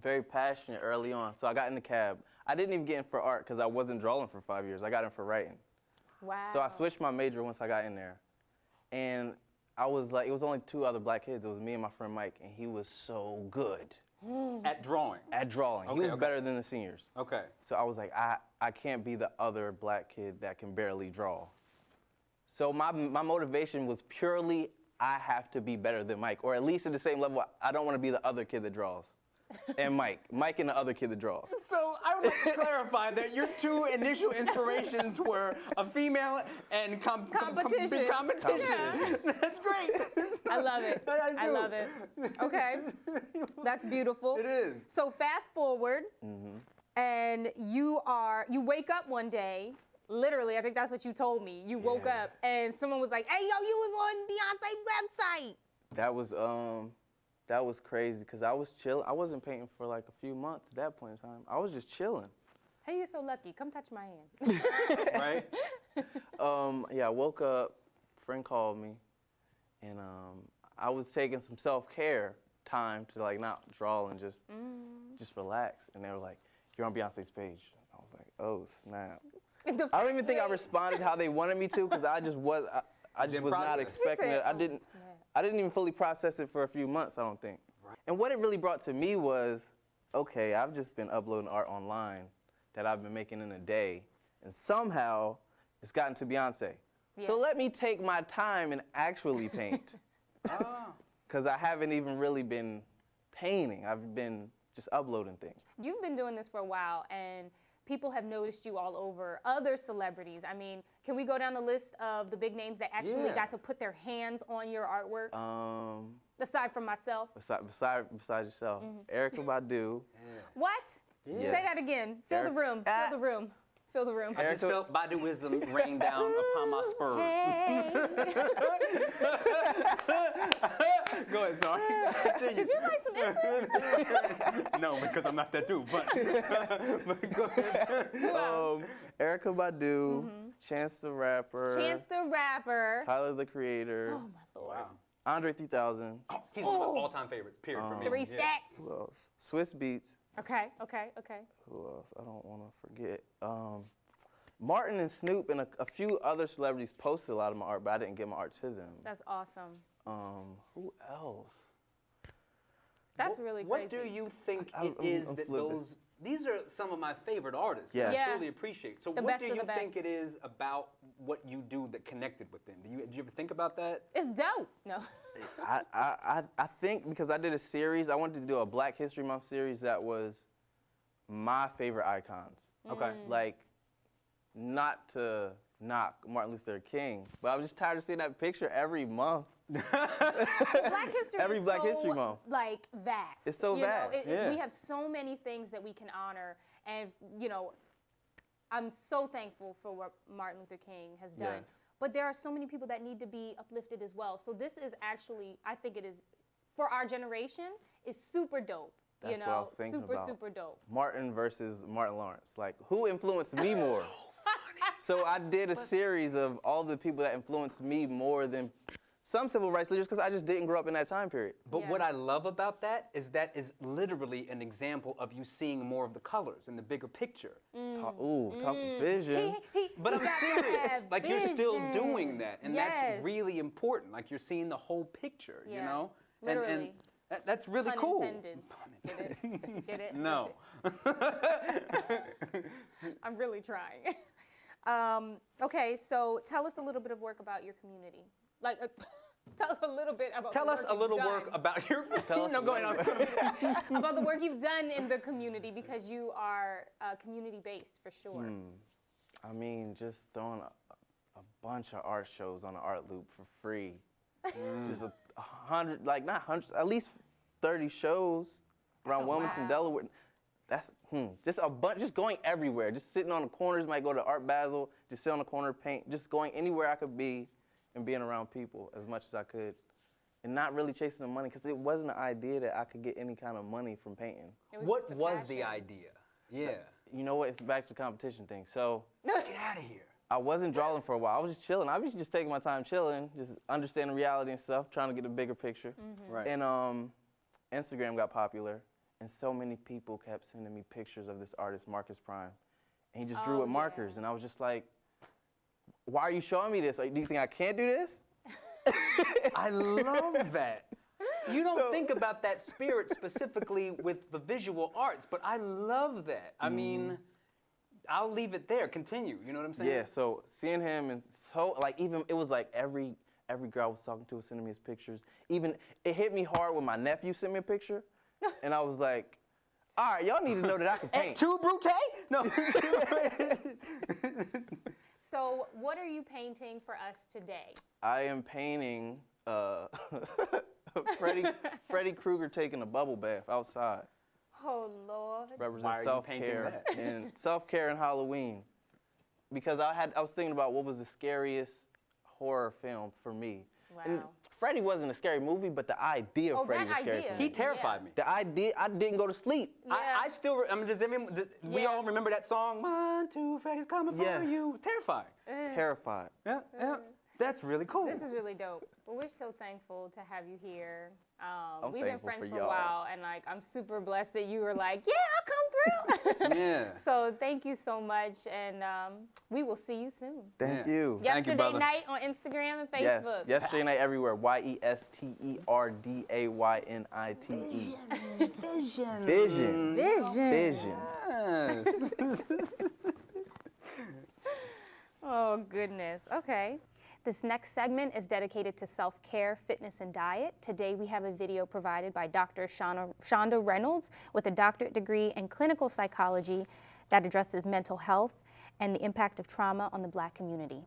very passionate early on, so I got into Cab. I didn't even get in for art because I wasn't drawing for 5 years. I got in for writing. Wow. So I switched my major once I got in there. And I was like, it was only 2 other black kids. It was me and my friend Mike, and he was so good At drawing. at drawing. Okay, He was okay. better than the seniors. Okay. So I was like, I can't be the other black kid that can barely draw. So my motivation was purely, I have to be better than Mike, or at least at the same level. I don't want to be the other kid that draws. And Mike and the other kid that draws. So I would like to clarify that your 2 initial inspirations were a female and Competition. competition. That's great. I love it. I love it. Okay. That's beautiful. It is. So fast forward, and you wake up one day, literally, I think that's what you told me. You woke Yeah. up and someone was like, hey, yo, you was on Beyonce's website. That was crazy because I was chilling. I wasn't painting for like a few months at that point in time. I was just chilling. Hey, you're so lucky. Come touch my hand. Right? Yeah, I woke up, friend called me, and I was taking some self-care time to like not draw and just relax. And they were like, you're on Beyonce's page. I was like, oh, snap. I don't even think I responded how they wanted me to because I just was Didn't not process. expecting He it. said, I didn't even fully process it for a few months, I don't think. Right. And what it really brought to me was, okay, I've just been uploading art online that I've been making in a day, and somehow it's gotten to Beyonce. Yeah. So let me take my time and actually paint. Because I haven't even really been painting. I've been just uploading things. You've been doing this for a while, and people have noticed you all over. Other celebrities, I mean, can we go down the list of the big names that actually Yeah. got to put their hands on your artwork? Aside from myself. Besides yourself, Erykah Badu, What? Yeah. Say that again. Fill the room. Fill the room. Fill the room. I just felt Baduism rain down upon my spurs. Hey. Go ahead, sorry. Did you like some incense? No, because I'm not that dude, but go ahead. Who else? Erykah Badu, Chance the Rapper. Chance the Rapper. Tyler the Creator. Oh, my Lord. Wow. Andre 3000. He's one of my all-time favorites, period, for me. 3 Stacks. Who else? Swiss Beats. Okay. Who else? I don't want to forget. Martin and Snoop and a few other celebrities posted a lot of my art, but I didn't get my art to them. That's awesome. Who else? That's really crazy. What do you think it is that those... These are some of my favorite artists that I truly appreciate. So what do you think it is about what you do that connected with them? Did you ever think about that? It's dope. No. I think because I did a series, I wanted to do a Black History Month series that was my favorite icons. Okay. Like, not to knock Martin Luther King, but I was just tired of seeing that picture every month. Black history Every is Black so, History Month. like, vast. It's so vast. We have so many things that we can honor, and I'm so thankful for what Martin Luther King has done. Yes. But there are so many people that need to be uplifted as well. So this is actually, I think it is, for our generation, is super dope. That's what I was thinking about. Super dope. Martin versus Martin Lawrence. Like, who influenced me more? So I did a series of all the people that influenced me more than some civil rights leaders because I just didn't grow up in that time period. But what I love about that is literally an example of you seeing more of the colors and the bigger picture. Talk vision. But I'm serious. Like, you're still doing that, and Yes. that's really important. Like, you're seeing the whole picture, you know? Literally. And that's really Pun cool. intended. Get it? Get it? No. I'm really trying. Okay, so tell us a little bit of work about your community. Like, tell us a little bit about Tell the us work a you've little done. work about your... Tell us no, go ahead. About the work you've done in the community, because you are community-based for sure. I mean, just throwing a bunch of art shows on the art loop for free. Just 100, like not hundreds, at least 30 shows around Wilmington, Delaware. That's just a bunch, just going everywhere. Just sitting on the corners, might go to Art Basel, just sit on the corner, paint, just going anywhere I could be and being around people as much as I could. And not really chasing the money, because it wasn't an idea that I could get any kind of money from painting. What was the idea? Yeah. You know what, it's back to the competition thing. So, Get out of here. I wasn't drawing for a while. I was just chilling. I was just taking my time chilling, just understanding reality and stuff, trying to get a bigger picture. Right. And Instagram got popular, and so many people kept sending me pictures of this artist, Marcus Prime. And he just drew with markers, and I was just like, why are you showing me this? Like, do you think I can't do this? I love that. You don't think about that spirit specifically with the visual arts, but I love that. I mean, I'll leave it there. Continue. You know what I'm saying? Yeah, so seeing him, and so, like, even, it was like every girl I was talking to was sending me his pictures. Even, it hit me hard when my nephew sent me a picture, and I was like, all right, y'all need to know that I can paint. Too brute? No. So what are you painting for us today? I am painting Freddy Krueger taking a bubble bath outside. Oh, Lord. Represents self-care and self-care and Halloween. Because I was thinking about what was the scariest horror film for me. Wow. And Freddy wasn't a scary movie, but the idea of Freddy was scary for me. He terrified me. The idea, I didn't go to sleep. Yeah. I still, I mean, we all remember that song, 1, 2, Freddy's coming for you. Terrifying. Terrified. Yeah. That's really cool. This is really dope. Well, we're so thankful to have you here. We've been thankful friends for for a y'all. while, and like I'm super blessed that you were like, yeah, I'll come through. Yeah. So thank you so much, and we will see you soon. Thank you. Thank you, Yesterday brother. night on Instagram and Yes. Facebook. Yesterday night everywhere. YESTERDAYNITE. Vision. Vision. Vision. Oh, goodness. Okay. This next segment is dedicated to self-care, fitness, and diet. Today, we have a video provided by Dr. Shonda Reynolds with a doctorate degree in clinical psychology that addresses mental health and the impact of trauma on the Black community.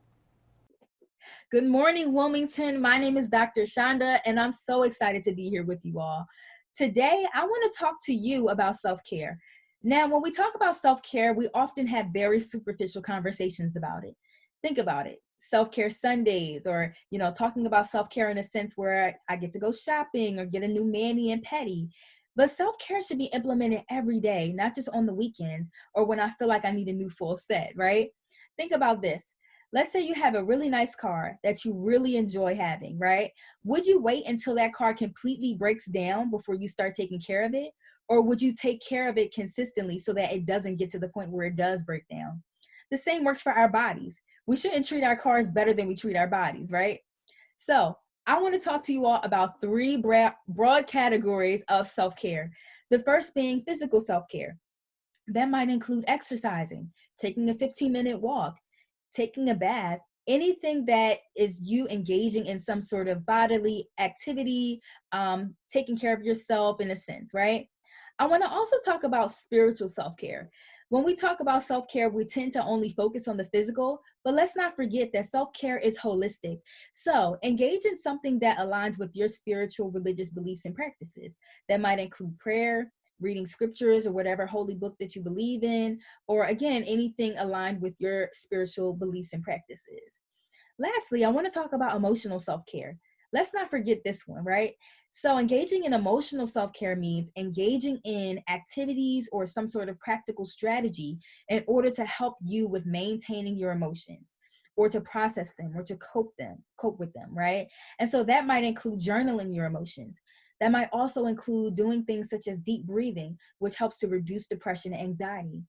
Good morning, Wilmington. My name is Dr. Shonda, and I'm so excited to be here with you all. Today, I want to talk to you about self-care. Now, when we talk about self-care, we often have very superficial conversations about it. Think about it. Self-care Sundays, or, talking about self-care in a sense where I get to go shopping or get a new mani and pedi. But self-care should be implemented every day, not just on the weekends or when I feel like I need a new full set, right? Think about this. Let's say you have a really nice car that you really enjoy having, right? Would you wait until that car completely breaks down before you start taking care of it? Or would you take care of it consistently so that it doesn't get to the point where it does break down? The same works for our bodies. We shouldn't treat our cars better than we treat our bodies, right? So I want to talk to you all about 3 broad categories of self-care. The first being physical self-care. That might include exercising, taking a 15-minute walk, taking a bath, anything that is you engaging in some sort of bodily activity, taking care of yourself in a sense, right? I want to also talk about spiritual self-care. When we talk about self-care, we tend to only focus on the physical, but let's not forget that self-care is holistic. So engage in something that aligns with your spiritual, religious beliefs and practices. That might include prayer, reading scriptures or whatever holy book that you believe in, or again, anything aligned with your spiritual beliefs and practices. Lastly, I want to talk about emotional self-care. Let's not forget this one, right? So engaging in emotional self-care means engaging in activities or some sort of practical strategy in order to help you with maintaining your emotions or to process them or to cope with them, right? And so that might include journaling your emotions. That might also include doing things such as deep breathing, which helps to reduce depression and anxiety.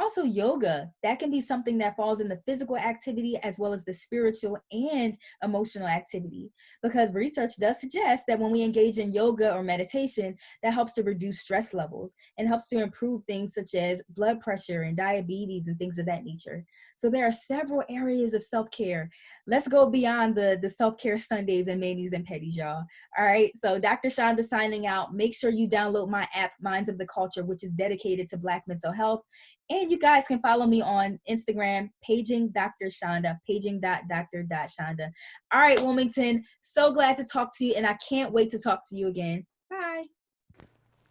Also, yoga, that can be something that falls in the physical activity as well as the spiritual and emotional activity, because research does suggest that when we engage in yoga or meditation, that helps to reduce stress levels and helps to improve things such as blood pressure and diabetes and things of that nature. So there are several areas of self-care. Let's go beyond the self-care Sundays and manis and pedis, y'all. All right, so Dr. Shonda signing out. Make sure you download my app, Minds of the Culture, which is dedicated to Black mental health. And you guys can follow me on Instagram, paging Dr. Shonda, paging.dr.shonda. All right, Wilmington, so glad to talk to you, and I can't wait to talk to you again. Bye.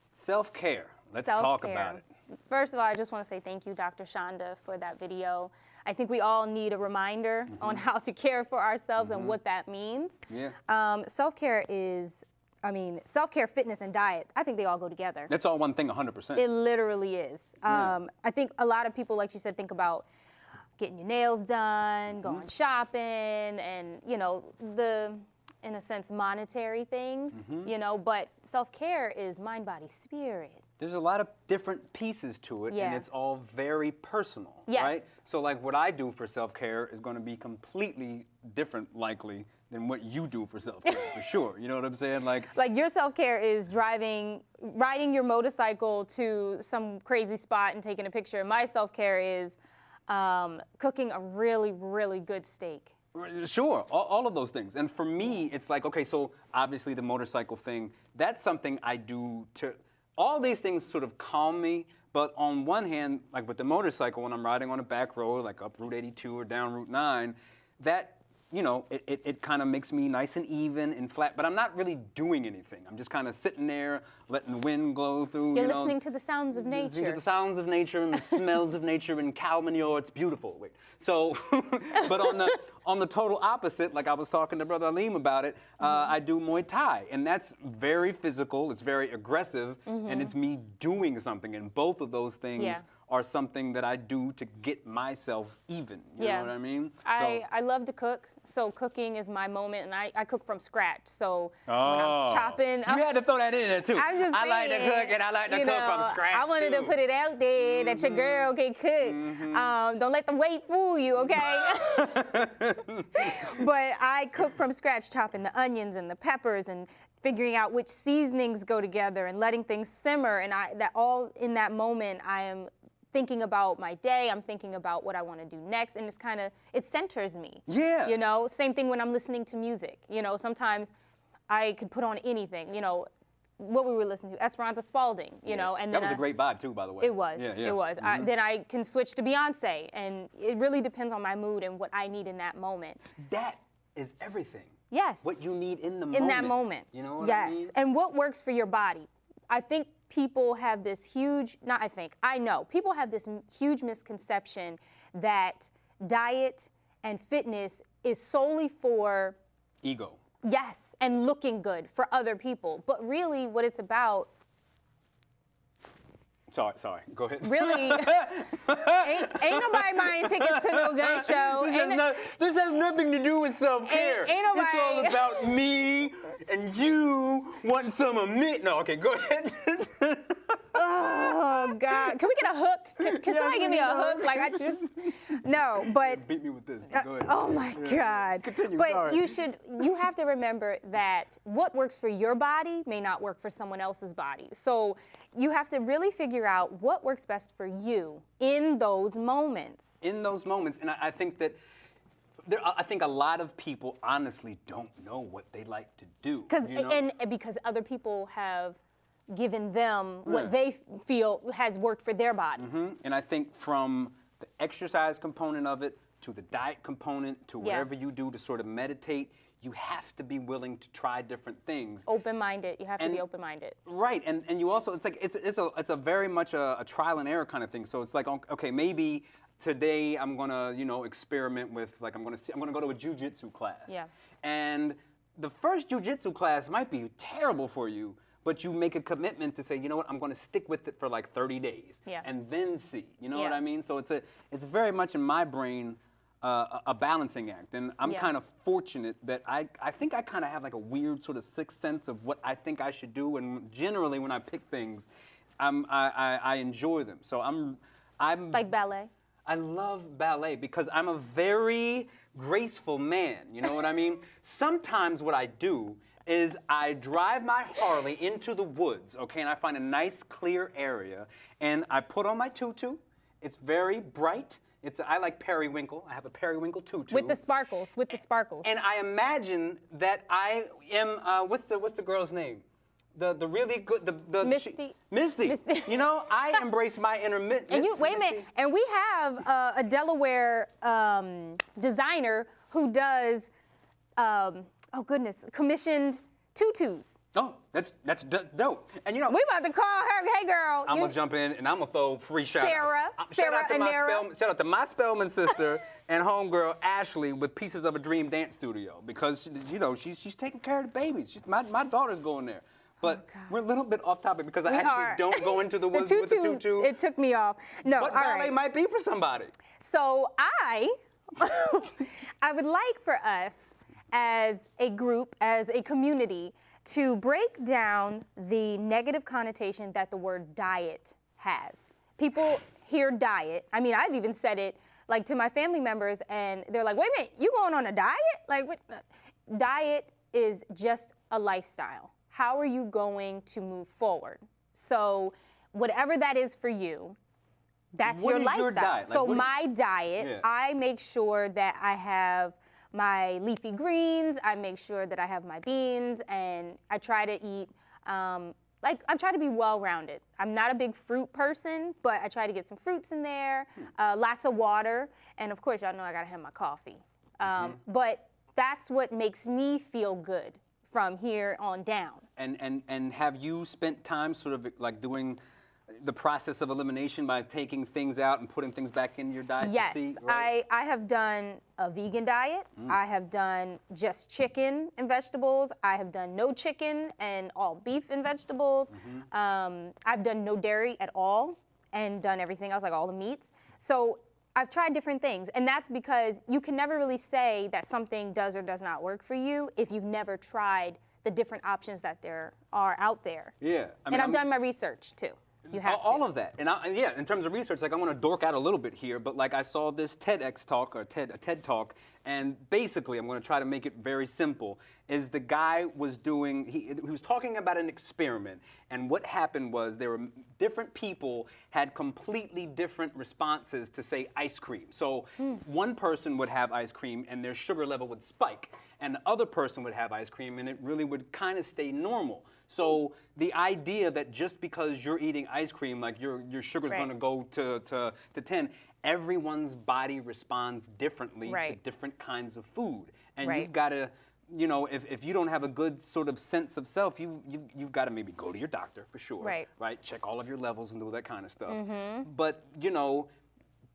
Self-care. Let's talk about it. First of all, I just want to say thank you, Dr. Shonda, for that video. I think we all need a reminder on how to care for ourselves and what that means. Yeah. Self-care is, self-care, fitness, and diet, I think they all go together. That's all one thing, 100%. It literally is. I think a lot of people, like you said, think about getting your nails done, going shopping, and, in a sense, monetary things, but self-care is mind, body, spirit. There's a lot of different pieces to it, and it's all very personal, Yes. right? So like what I do for self-care is going to be completely different, likely, than what you do for self-care, for sure. You know what I'm saying? Like your self-care is riding your motorcycle to some crazy spot and taking a picture. My self-care is cooking a really, really good steak. Sure, all of those things. And for me, it's like, okay, so obviously the motorcycle thing, that's something I do to, all these things sort of calm me, but on one hand, like with the motorcycle, when I'm riding on a back road, like up Route 82 or down Route 9, that, it kind of makes me nice and even and flat, but I'm not really doing anything. I'm just kind of sitting there, letting the wind blow through, You're listening to the sounds of nature. Listening to the sounds of nature and the smells of nature and cow manure. It's beautiful. Wait. So, but on the total opposite, like I was talking to Brother Alim about it, I do Muay Thai, and that's very physical. It's very aggressive, and it's me doing something. And both of those things are something that I do to get myself even. You know what I mean? I love to cook, so cooking is my moment, and I cook from scratch. So when I'm chopping, you had to throw that in there too. I'm just I like to cook, and I like to cook from scratch I wanted to put it out there that your girl can cook. Don't let the weight fool you, okay? But I cook from scratch, chopping the onions and the peppers and figuring out which seasonings go together and letting things simmer. And that all in that moment, I am thinking about my day, I'm thinking about what I want to do next, and it centers me. Yeah. Same thing when I'm listening to music. Sometimes I could put on anything, what we were listening to, Esperanza Spalding, and then that was a great vibe too, by the way. It was, it was. Then I can switch to Beyonce, and it really depends on my mood and what I need in that moment. That is everything. Yes. What you need in the moment. In that moment. You know what I mean? Yes, and what works for your body. I think people have this huge, not I think, I know, people have this huge misconception that diet and fitness is solely for ego. Yes, and looking good for other people. But really what it's about, Sorry, go ahead. really, ain't nobody buying tickets to no gun show. This has nothing to do with self-care. Ain't nobody. It's all about me and you wanting some of me. No, okay, go ahead. Oh, God. Can we get a hook? Can somebody give me a hook? Like, I just, no, but. Beat me with this, but go ahead. Oh, my God. Continue, but sorry. you have to remember that what works for your body may not work for someone else's body. So you have to really figure out what works best for you in those moments. In those moments, and I think that I think a lot of people honestly don't know what they like to do. And because other people have given them what they feel has worked for their body. And I think from the exercise component of it to the diet component to whatever you do to sort of meditate, you have to be willing to try different things. Open-minded. You have to be open-minded. Right, and you also, it's like it's a very much a trial and error kind of thing. So it's like, okay, maybe today I'm gonna experiment with, like, I'm gonna go to a jiu-jitsu class. Yeah. And the first jiu-jitsu class might be terrible for you, but you make a commitment to say, you know what, I'm going to stick with it for like 30 days, and then see. You know what I mean? So it's very much in my brain a balancing act, and I'm kind of fortunate that I think I kind of have like a weird sort of sixth sense of what I think I should do, and generally when I pick things, I enjoy them. So I'm like ballet. I love ballet because I'm a very graceful man. You know what I mean? Sometimes what I do is I drive my Harley into the woods, okay, and I find a nice clear area, and I put on my tutu. It's very bright. I like periwinkle. I have a periwinkle tutu. With the sparkles, And I imagine that I am, what's the girl's name? The really good, the Misty. Misty. You know, I embrace my inner And wait a minute, and we have a Delaware designer who does, oh goodness, commissioned tutus. Oh, that's dope. And you know, we about to call her, hey girl. I'm gonna jump in and I'm gonna throw free shout outs. Sarah Shout out to my Spellman sister and homegirl Ashley with Pieces of a Dream Dance Studio, because she's taking care of the babies. My daughter's going there. But we're a little bit off topic because I actually don't go into the woods with the tutu. It took me off. No, but ballet might be for somebody. So I would like for us as a group, as a community, to break down the negative connotation that the word diet has. People hear diet. I mean, I've even said it like to my family members, and they're like, wait a minute, you going on a diet? Like, what? Diet is just a lifestyle. How are you going to move forward? So whatever that is for you, that's your lifestyle. Your diet? So my diet, I make sure that I have my leafy greens, I make sure that I have my beans, and I try to eat, I try to be well-rounded. I'm not a big fruit person, but I try to get some fruits in there, lots of water, and of course, y'all know I gotta have my coffee. But that's what makes me feel good from here on down. And have you spent time sort of like doing the process of elimination by taking things out and putting things back in your diet? Yes, to see, right? I have done a vegan diet. I have done just chicken and vegetables. I have done no chicken and all beef and vegetables. I've done no dairy at all and done everything else, like all the meats. So I've tried different things, and that's because you can never really say that something does or does not work for you if you've never tried the different options that there are out there. Yeah. I mean, and I've done my research too. You have all of that. And yeah, in terms of research, like I want to dork out a little bit here, but like I saw this TEDx talk, or a TED talk, and basically I'm going to try to make it very simple, is the guy was doing, he was talking about an experiment, and what happened was there were different people had completely different responses to, say, ice cream. So one person would have ice cream and their sugar level would spike, and the other person would have ice cream and it really would kind of stay normal. So the idea that just because you're eating ice cream, like your sugar's going to go to 10, everyone's body responds differently to different kinds of food. And you've got to you know, if you don't have a good sort of sense of self, you've got to maybe go to your doctor for sure. Right. Check all of your levels and do that kind of stuff. But, you know,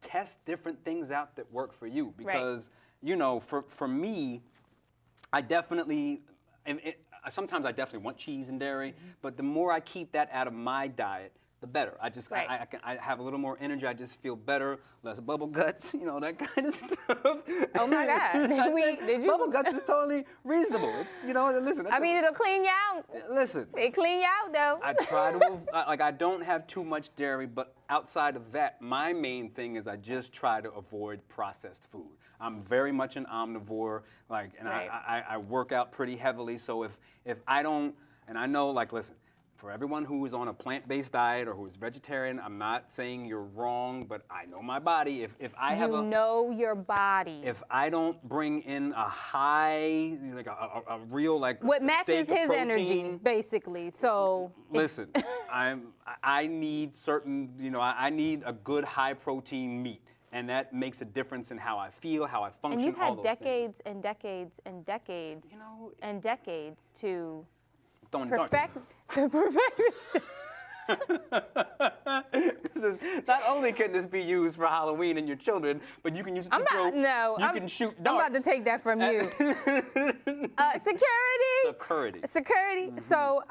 test different things out that work for you. Because, you know, for me, I definitely, sometimes I definitely want cheese and dairy, but the more I keep that out of my diet, the better. I just, I have a little more energy. I just feel better, less bubble guts, you know, that kind of stuff. Oh my God. Did you? Bubble guts is totally reasonable. It's, you know, listen. I mean, it'll clean you out. Listen. It clean you out, though. I try to, like, I don't have too much dairy, but outside of that, my main thing is I just try to avoid processed food. I'm very much an omnivore, like, and I work out pretty heavily, so if I don't, and I know, like, listen, for everyone who is on a plant-based diet or who is vegetarian, I'm not saying you're wrong, but I know my body. If I have You know your body. If I don't bring in a high, like a real, like, what matches his protein, energy, basically. So listen, I need certain, you know, I need a good high-protein meat. And that makes a difference in how I feel, how I function, and you've all had those decades things. and decades and decades, you know, and decades to perfect this. Not only can this be used for Halloween and your children, but you can use it to throw. You can shoot darts. I'm about to take that from you. Security. So,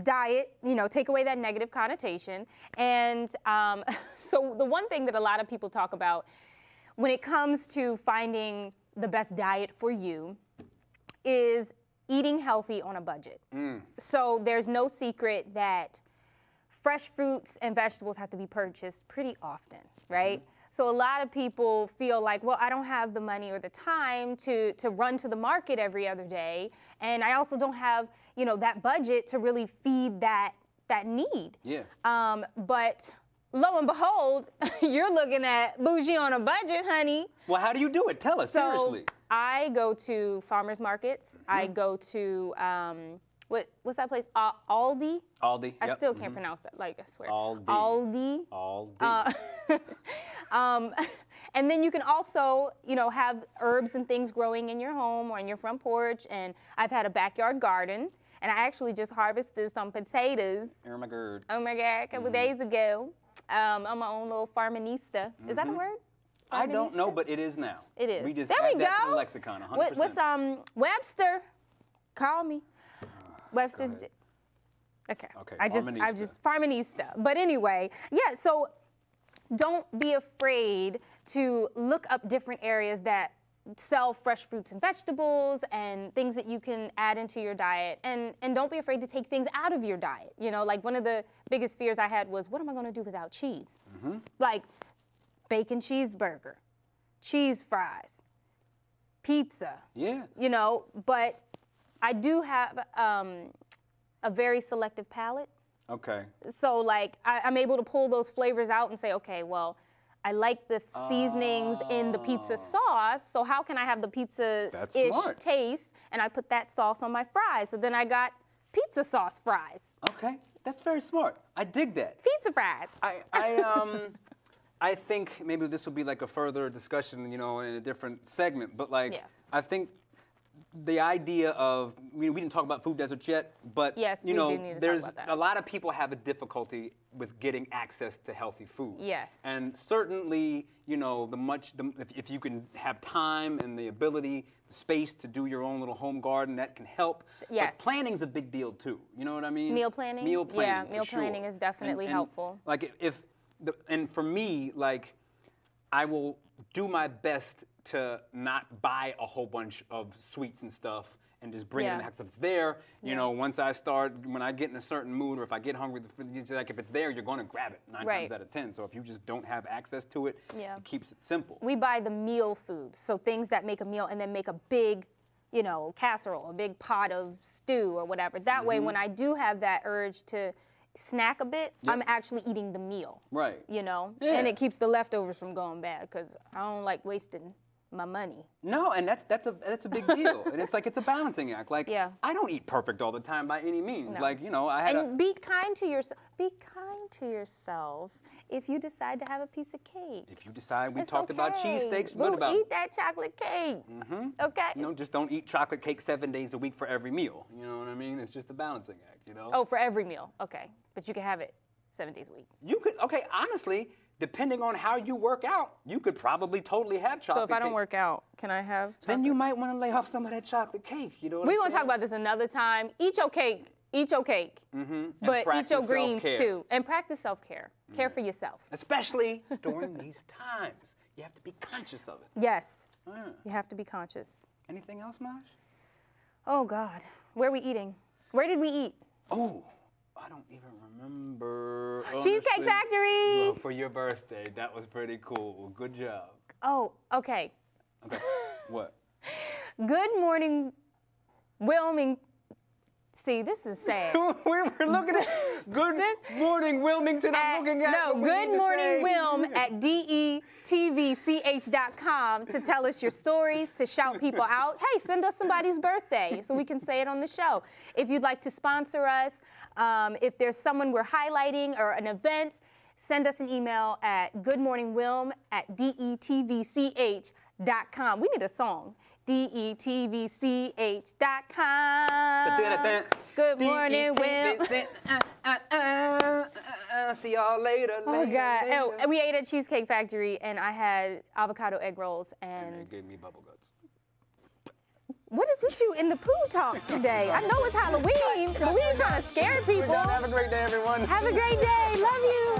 diet, you know, take away that negative connotation. And so the one thing that a lot of people talk about when it comes to finding the best diet for you is eating healthy on a budget. So there's no secret that fresh fruits and vegetables have to be purchased pretty often, right? So a lot of people feel like, well, I don't have the money or the time to run to the market every other day, and I also don't have, you know, that budget to really feed that need. Yeah. But lo and behold, you're looking at bougie on a budget, honey. Well, how do you do it? Tell us, seriously. I go to farmers markets. I go to what's that place? Aldi. Aldi. I still can't pronounce that. Like, I swear. Aldi. And then you can also, you know, have herbs and things growing in your home or in your front porch. And I've had a backyard garden, and I actually just harvested some potatoes. Oh my God. A couple days ago. I'm my own little farminista. Is that a word? I don't know, but it is now. It is. We just there add we go. that to the lexicon, 100%. What's Webster? Call me. Webster's. Okay. I've just farminista. But anyway, yeah. So don't be afraid to look up different areas that sell fresh fruits and vegetables and things that you can add into your diet, and don't be afraid to take things out of your diet. You know, like one of the biggest fears I had was, what am I going to do without cheese? Like bacon cheeseburger, cheese fries, pizza. Yeah. You know, but I do have a very selective palate. Okay. So like I'm able to pull those flavors out and say, okay, well, I like the seasonings in the pizza sauce, so how can I have the pizza-ish taste? And I put that sauce on my fries, so then I got pizza sauce fries. Okay, that's very smart. I dig that. Pizza fries. I think maybe this will be like a further discussion, you know, in a different segment, but like, I think the idea of, we didn't talk about food deserts yet, but yes, you know, do need to there's talk about that. A lot of people have a difficulty with getting access to healthy food. Yes. And certainly, you know, if you can have time and the ability, the space to do your own little home garden, that can help. Yes. But planning's a big deal too. You know what I mean? Meal planning? Meal planning. Yeah, meal planning is definitely helpful. Like and for me, like, I will do my best to not buy a whole bunch of sweets and stuff and just bring it in the house. If it's there, you know, when I get in a certain mood or if I get hungry, like if it's there, you're going to grab it 9 times out of 10. So if you just don't have access to it, it keeps it simple. We buy the meal food, so things that make a meal and then make a big, you know, casserole, a big pot of stew or whatever. That way, when I do have that urge to snack a bit, I'm actually eating the meal. Right. You know? Yeah. And it keeps the leftovers from going bad because I don't like wasting my money. No, and that's a big deal. And it's like, it's a balancing act. Like, I don't eat perfect all the time by any means. No. Like, you know, be kind to yourself. Be kind to yourself if you decide to have a piece of cake. If you decide, we It's talked about okay. cheesesteaks. Boo, What about? eat that chocolate cake. Okay. You know, just don't eat chocolate cake 7 days a week for every meal. You know what I mean? It's just a balancing act, you know? Oh, for every meal. Okay. But you can have it 7 days a week. You could, okay, honestly, depending on how you work out, you could probably totally have chocolate So if I don't cake. work out, can I have chocolate? Then you might want to lay off some of that chocolate cake, you know what We're I'm going to talk saying? about this another time. Eat your cake. Eat your cake. But eat practice your greens self-care. too. And practice self-care. Care for yourself. Especially during these times. You have to be conscious of it. Yes. Yeah. You have to be conscious. Anything else, Nadj? Oh, God. Where are we eating? Where did we eat? Oh, I don't even remember. Cheesecake honestly. Factory. Well, for your birthday. That was pretty cool. Good job. Oh, okay. Okay. What? Good Morning Wilmington. See, this is sad. we were looking at Good Morning Wilmington. I'm looking at No, what we Good need to Morning say. Wilm at DETVCH.com to tell us your stories, to shout people out. Hey, send us somebody's birthday so we can say it on the show. If you'd like to sponsor us, if there's someone we're highlighting or an event, send us an email at goodmorningwilm at DETVCH.com. We need a song. DETVCH.com. Good morning, Will. See y'all later. Oh, God. later. Oh, and we ate at Cheesecake Factory, and I had avocado egg rolls, And and they gave me bubble guts. what is with you in the poo talk today? I know it's Halloween, but we ain't trying to scare people. Have a great day, everyone. Have a great day. Love you.